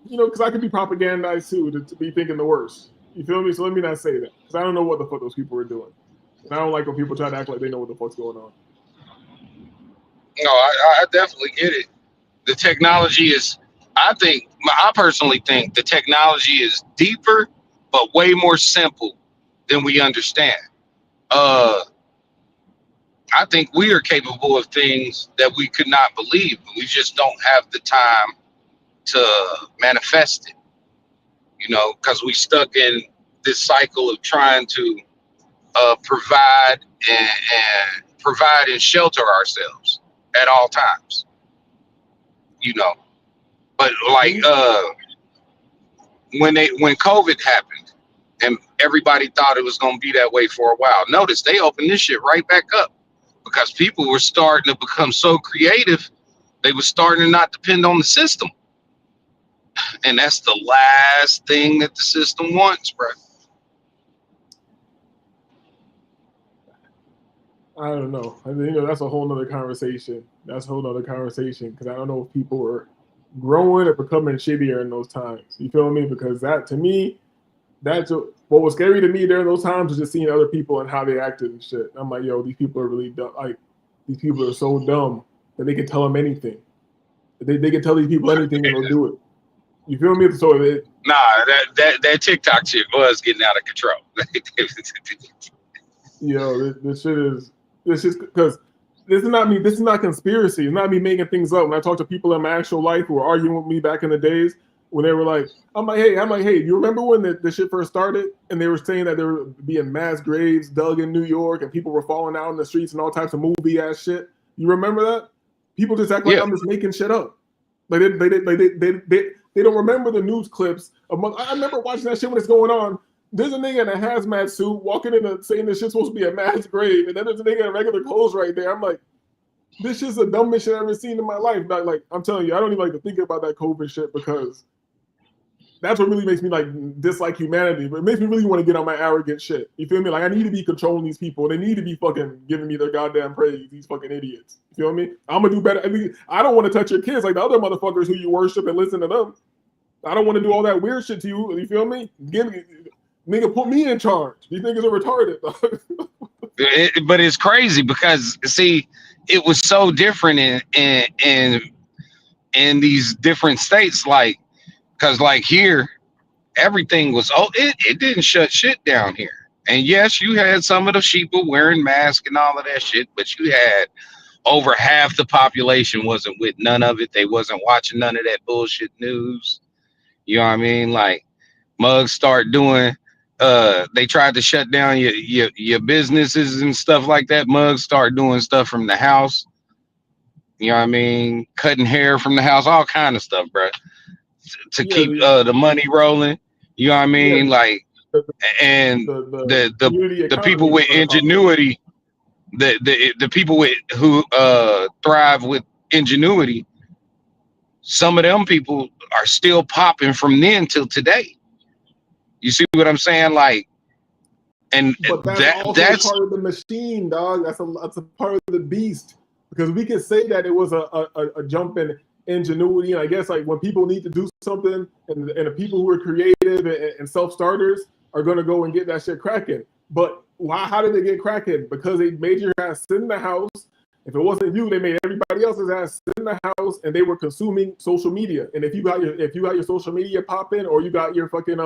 you know, because I could be propagandized too to be thinking the worst. You feel me? So let me not say that because I don't know what the fuck those people were doing, and I don't like when people try to act like they know what the fuck's going on. No, I definitely get it. The technology is, I personally think the technology is deeper, but way more simple than we understand. Uh, I think we are capable of things that we could not believe, but we just don't have the time to manifest it, because we stuck in this cycle of trying to provide and shelter ourselves at all times, but like when COVID happened and everybody thought it was going to be that way for a while. Notice they opened this shit right back up because people were starting to become so creative. They were starting to not depend on the system. And that's the last thing that the system wants, bro. I don't know. I mean, that's a whole nother conversation. That's a whole nother conversation because I don't know if people were growing or becoming shittier in those times. You feel me? Because that, to me, what was scary to me during those times was just seeing other people and how they acted and shit. I'm like, yo, these people are really dumb. Like, these people are so dumb that they can tell them anything. They can tell these people anything and they'll do it. You feel me? So that TikTok shit was getting out of control. this shit because this is not me. This is not conspiracy. It's not me making things up. When I talk to people in my actual life who were arguing with me back in the days, when they were like, I'm like, hey, do you remember when the shit first started and they were saying that there would be mass graves dug in New York and people were falling out in the streets and all types of movie ass shit? You remember that? People just act like I'm just making shit up. Like they don't remember the news clips. I remember watching that shit when it's going on. There's a nigga in a hazmat suit walking in saying this shit's supposed to be a mass grave, and then there's a nigga in regular clothes right there. I'm like, this shit's the dumbest shit I've ever seen in my life. Like I'm telling you, I don't even like to think about that COVID shit because that's what really makes me like dislike humanity. But it makes me really want to get on my arrogant shit. You feel me? Like I need to be controlling these people. They need to be fucking giving me their goddamn praise. These fucking idiots. You feel me? I'm gonna do better. I mean, I don't want to touch your kids like the other motherfuckers who you worship and listen to them. I don't want to do all that weird shit to you. You feel me? Nigga, put me in charge. These niggas are retarded. But it's crazy because see, it was so different in these different states. Like, because like here, everything was it didn't shut shit down here. And yes, you had some of the sheeple wearing masks and all of that shit, but you had over half the population wasn't with none of it. They wasn't watching none of that bullshit news. You know what I mean? Like mugs start doing. They tried to shut down your businesses and stuff like that. Mugs start doing stuff from the house. You know what I mean? Cutting hair from the house, all kind of stuff, bro. To keep the money rolling. You know what I mean? Like, and the people with ingenuity, the people who thrive with ingenuity, some of them people are still popping from then till today. You see what I'm saying? Like, and but that's part of the machine, dog. That's a part of the beast. Because we could say that it was a jump in ingenuity, and I guess like when people need to do something, and the people who are creative and self-starters are gonna go and get that shit cracking. But why? How did they get cracking? Because they made your ass sit in the house. If it wasn't you, they made everybody else's ass sit in the house, and they were consuming social media. And if you got your social media popping, or you got your fucking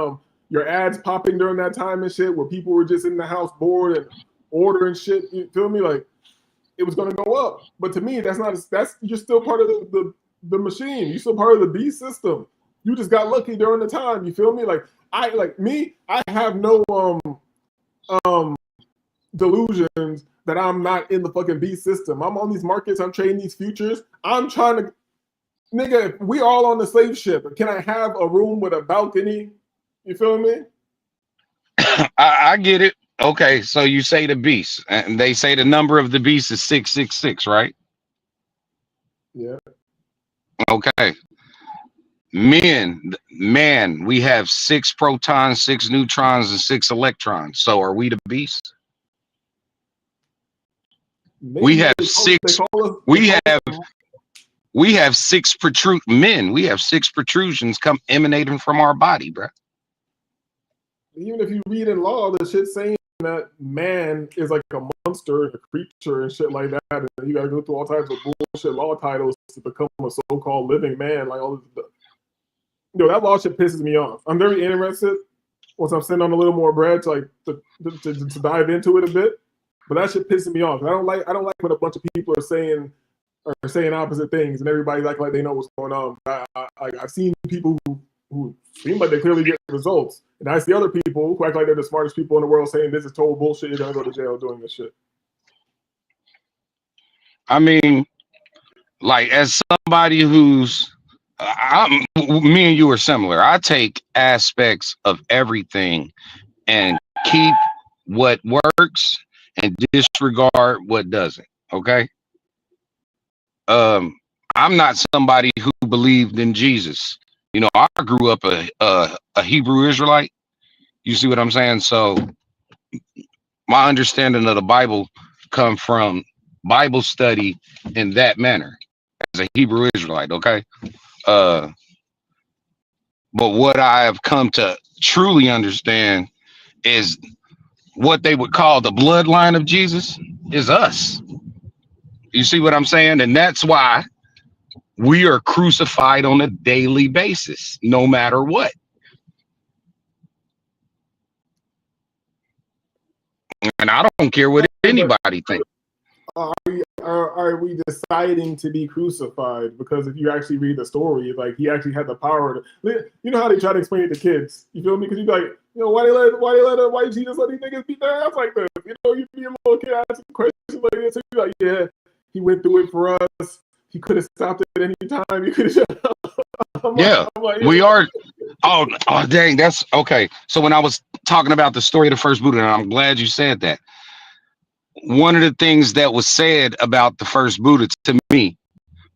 your ads popping during that time and shit, where people were just in the house bored and ordering shit, you feel me? Like it was gonna go up. But to me, that's you're still part of the machine. You're still part of the beast system. You just got lucky during the time. You feel me? Like I have no delusions that I'm not in the fucking beast system. I'm on these markets. I'm trading these futures. I'm trying to, nigga. We all on the slave ship. Can I have a room with a balcony? You feel me? I get it. Okay, so you say the beast, and they say the number of the beast is 666, right? Yeah. Okay. Man, we have 6 protons, 6 neutrons, and 6 electrons. So are we the beast? Maybe we have 6. We have 6 men. We have 6 protrusions emanating from our body, bro. even if you read in law, the shit saying that man is like a monster, a creature, and shit like that, and you got to go through all types of bullshit law titles to become a so-called living man, like all this stuff. That law shit pisses me off. I'm very interested once I'm sitting on a little more bread to dive into it a bit, but that shit pisses me off. I don't like when a bunch of people are saying opposite things, and everybody's acting like they know what's going on. I've seen people who seem like they clearly get results, and I see other people who act like they're the smartest people in the world saying this is total bullshit. You're gonna go to jail doing this shit. I mean, like as somebody who's, me and you are similar. I take aspects of everything and keep what works and disregard what doesn't. Okay. I'm not somebody who believed in Jesus. I grew up a Hebrew Israelite. You see what I'm saying? So my understanding of the Bible come from Bible study in that manner as a Hebrew Israelite. Okay. But what I have come to truly understand is what they would call the bloodline of Jesus is us. You see what I'm saying? And that's why we are crucified on a daily basis, no matter what. And I don't care what anybody thinks. Are we deciding to be crucified? Because if you actually read the story, like he actually had the power to. You know how they try to explain it to kids. You feel me? Because you be like, why Jesus let these niggas beat their ass like this? You be a little kid asking questions like this. So you like, yeah, he went through it for us. He could have stopped it at any time. He could have. Yeah, we are. Oh, dang, that's okay. So when I was talking about the story of the first Buddha, and I'm glad you said that. One of the things that was said about the first Buddha to me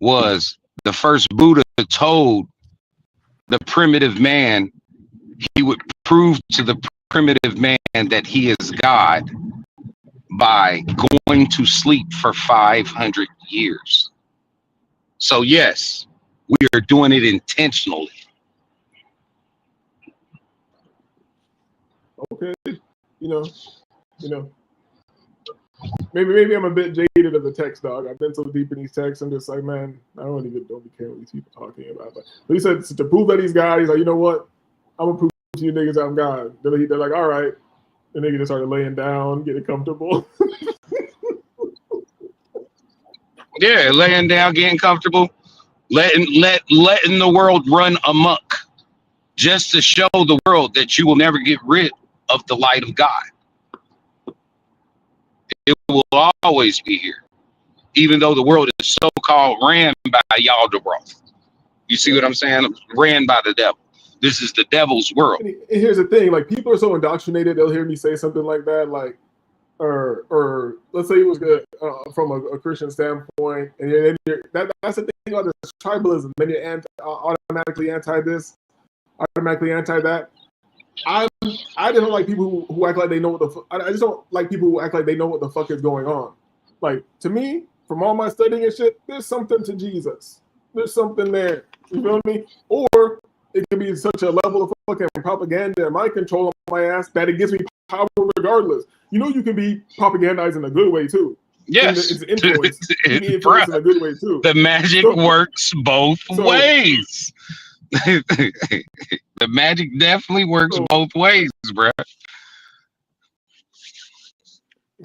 was the first Buddha told the primitive man he would prove to the primitive man that he is God by going to sleep for 500 years. So yes, we are doing it intentionally. Okay, Maybe I'm a bit jaded of the text, dog. I've been so deep in these texts. I'm just like, man, I don't be caring what these people talking about. But he said to prove that he's God, he's like, you know what? I'm gonna prove to you niggas I'm God. They're like, all right. The nigga just started laying down, getting comfortable. Yeah, laying down, getting comfortable, letting the world run amok, just to show the world that you will never get rid of the light of God. It will always be here, even though the world is so-called ran by Yaldabaoth. You see what I'm saying? Ran by the devil. This is the devil's world. And here's the thing: like people are so indoctrinated, they'll hear me say something like that, like, or let's say it was good from a Christian standpoint, and then that's the thing about this tribalism. Then you're automatically anti this, automatically anti that. I just don't like people who act like they know what the. I just don't like people who act like they know what the fuck is going on. Like, to me, from all my studying and shit, there's something to Jesus. There's something there. You feel me? Or it can be such a level of fucking propaganda and mind control on my ass that it gives me power regardless. You can be propagandized in a good way too. Yes, it's influence. You can be influenced in a good way too. The magic works both ways. The magic definitely works both ways, bro.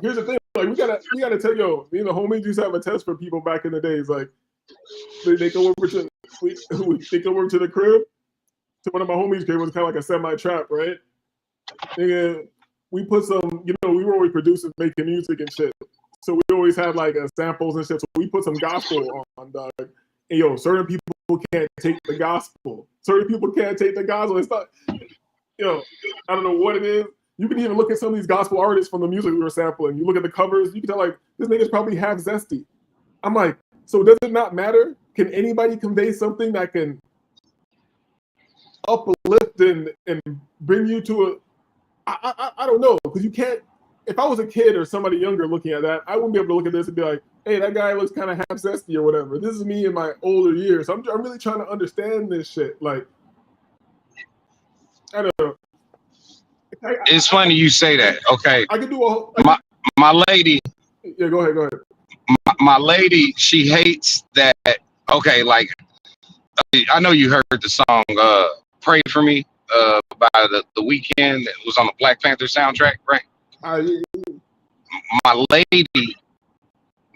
Here's the thing: like we gotta tell the homies used to have a test for people back in the days. Like they come over to the crib. To one of my homies' crib was kind of like a semi-trap, right? And we put some, we were always producing, making music and shit. So we always had like samples and shit. So we put some gospel on, dog. And certain people can't take the gospel. Certain people can't take the gospel. It's not, I don't know what it is. You can even look at some of these gospel artists from the music we were sampling. You look at the covers, you can tell like this nigga's probably half zesty. I'm like, so does it not matter? Can anybody convey something that can uplift and bring you to I don't know, because you can't. If I was a kid or somebody younger looking at that, I wouldn't be able to look at this and be like, hey, that guy looks kind of half zesty or whatever. This is me in my older years. I'm really trying to understand this shit. Like, I don't know. It's funny you say that. Okay, I can do a. my lady, Yeah, go ahead. Go ahead. my lady, she hates that. Okay, like I know you heard the song "Pray for Me" by the Weeknd. It was on the Black Panther soundtrack, right? I, My lady,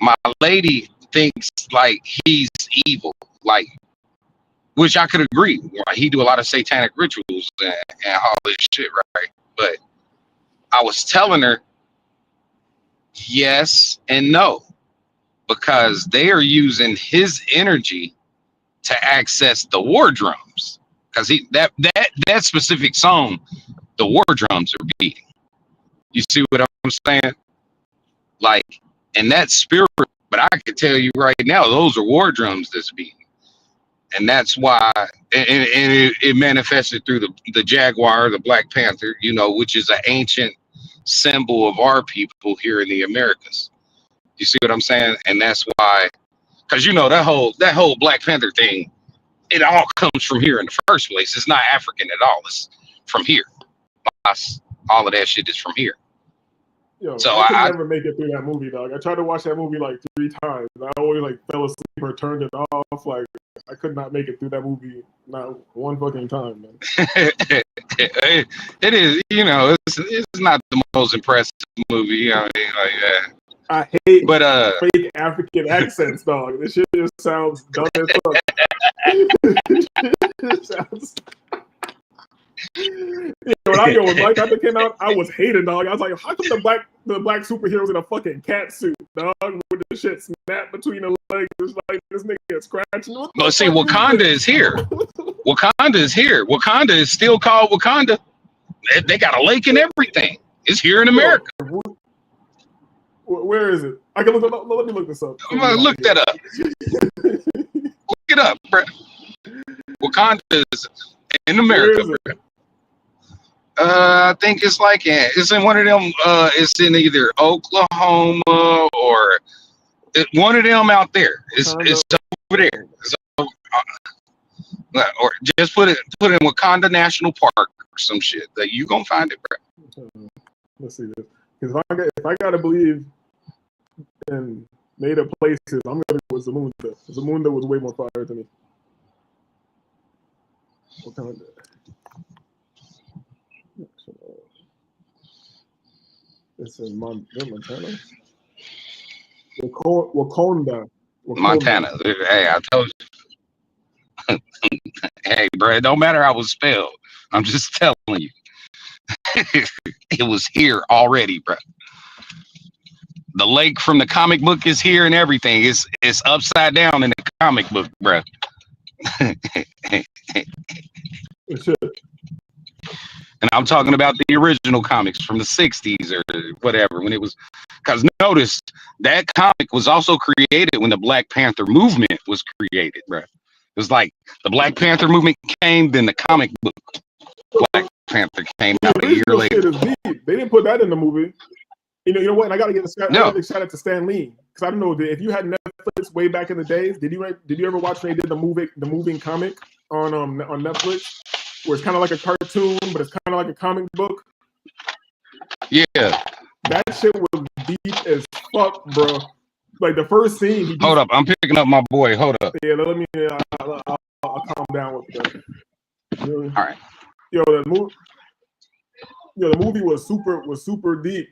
my lady thinks like he's evil, like, which I could agree. Like, he do a lot of satanic rituals and all this shit, right? But I was telling her yes and no, because they are using his energy to access the war drums. Because that specific song, the war drums are beating. You see what I'm saying? Like, and that spirit, but I can tell you right now, those are war drums that's beating. And that's why, and it manifested through the jaguar, the Black Panther, you know, which is an ancient symbol of our people here in the Americas. You see what I'm saying? And that's why, because you know that whole Black Panther thing, it all comes from here in the first place. It's not African at all. It's from here. All of that shit is from here. yo, So I could I never make it through that movie, dog. I tried to watch that movie like 3 times. I always like fell asleep or turned it off. Like I could not make it through that movie not one fucking time, man. it is, you know, it's not the most impressive movie, you know, like that. I hate But fake African accents, dog. This shit just sounds dumb as fuck. It sounds. When Black Panther came out, I was hating, dog. I was like, how come the black superheroes in a fucking cat suit, dog, with the shit snapped between the legs? It's like this nigga scratching. but see, Wakanda is here. Wakanda is here. Wakanda is still called Wakanda. They got a lake and everything. It's here in America. Where is it? I can look. Let me look this up. Look that up. Look it up, bro. Wakanda is in America. Bro. I think it's like it's in one of them. It's in either Oklahoma or one of them out there. It's over there. It's or just put in Wakanda National Park or some shit. That you gonna find it, bro. Let's see this. Because if I gotta believe in made up places, I'm gonna go with Zamunda. Zamunda was way more fire than me. Wakanda. It's in Montana. Wakanda. Montana. Hey, I told you. Hey, bro, it don't matter how it was spelled. I'm just telling you. It was here already, bro. The lake from the comic book is here and everything. It's upside down in the comic book, bro. And I'm talking about the original comics from the 60s or whatever, when it was, because notice that comic was also created when the Black Panther movement was created, bro. It was like the Black Panther movement came, then the comic book Black Panther came out a year later. They didn't put that in the movie. You know what? And I gotta get a shout out to Stan Lee, because I don't know if you had Netflix way back in the days. Did you ever watch when they did the moving comic on Netflix, where it's kind of like a cartoon, but it's kind of like a comic book? Yeah, that shit was deep as fuck, bro. Like the first scene. Hold up, I'm picking up my boy. Hold up. Yeah, let me. I'll calm down with that. You know? All right. The movie was super deep.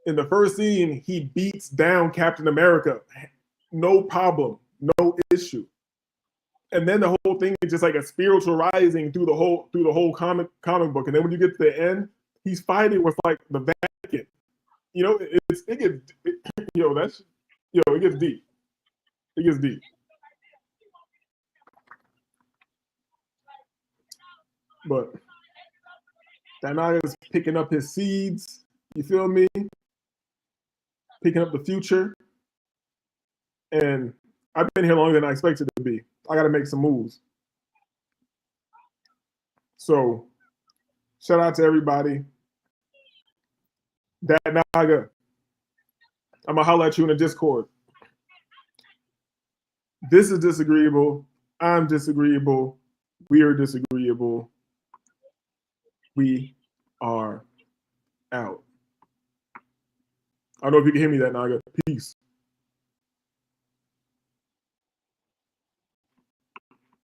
In the first scene, he beats down Captain America, no problem, no issue. And then the whole thing is just like a spiritual rising through the whole comic book. And then when you get to the end, he's fighting with like the Vatican. You know, it gets it gets deep. It gets deep. But that is picking up his seeds. You feel me? Picking up the future. And I've been here longer than I expected to be. I got to make some moves. So, shout out to everybody. That Naga. I'm going to holler at you in the Discord. This is disagreeable. I'm disagreeable. We are disagreeable. We are out. I don't know if you can hear me that now. Peace.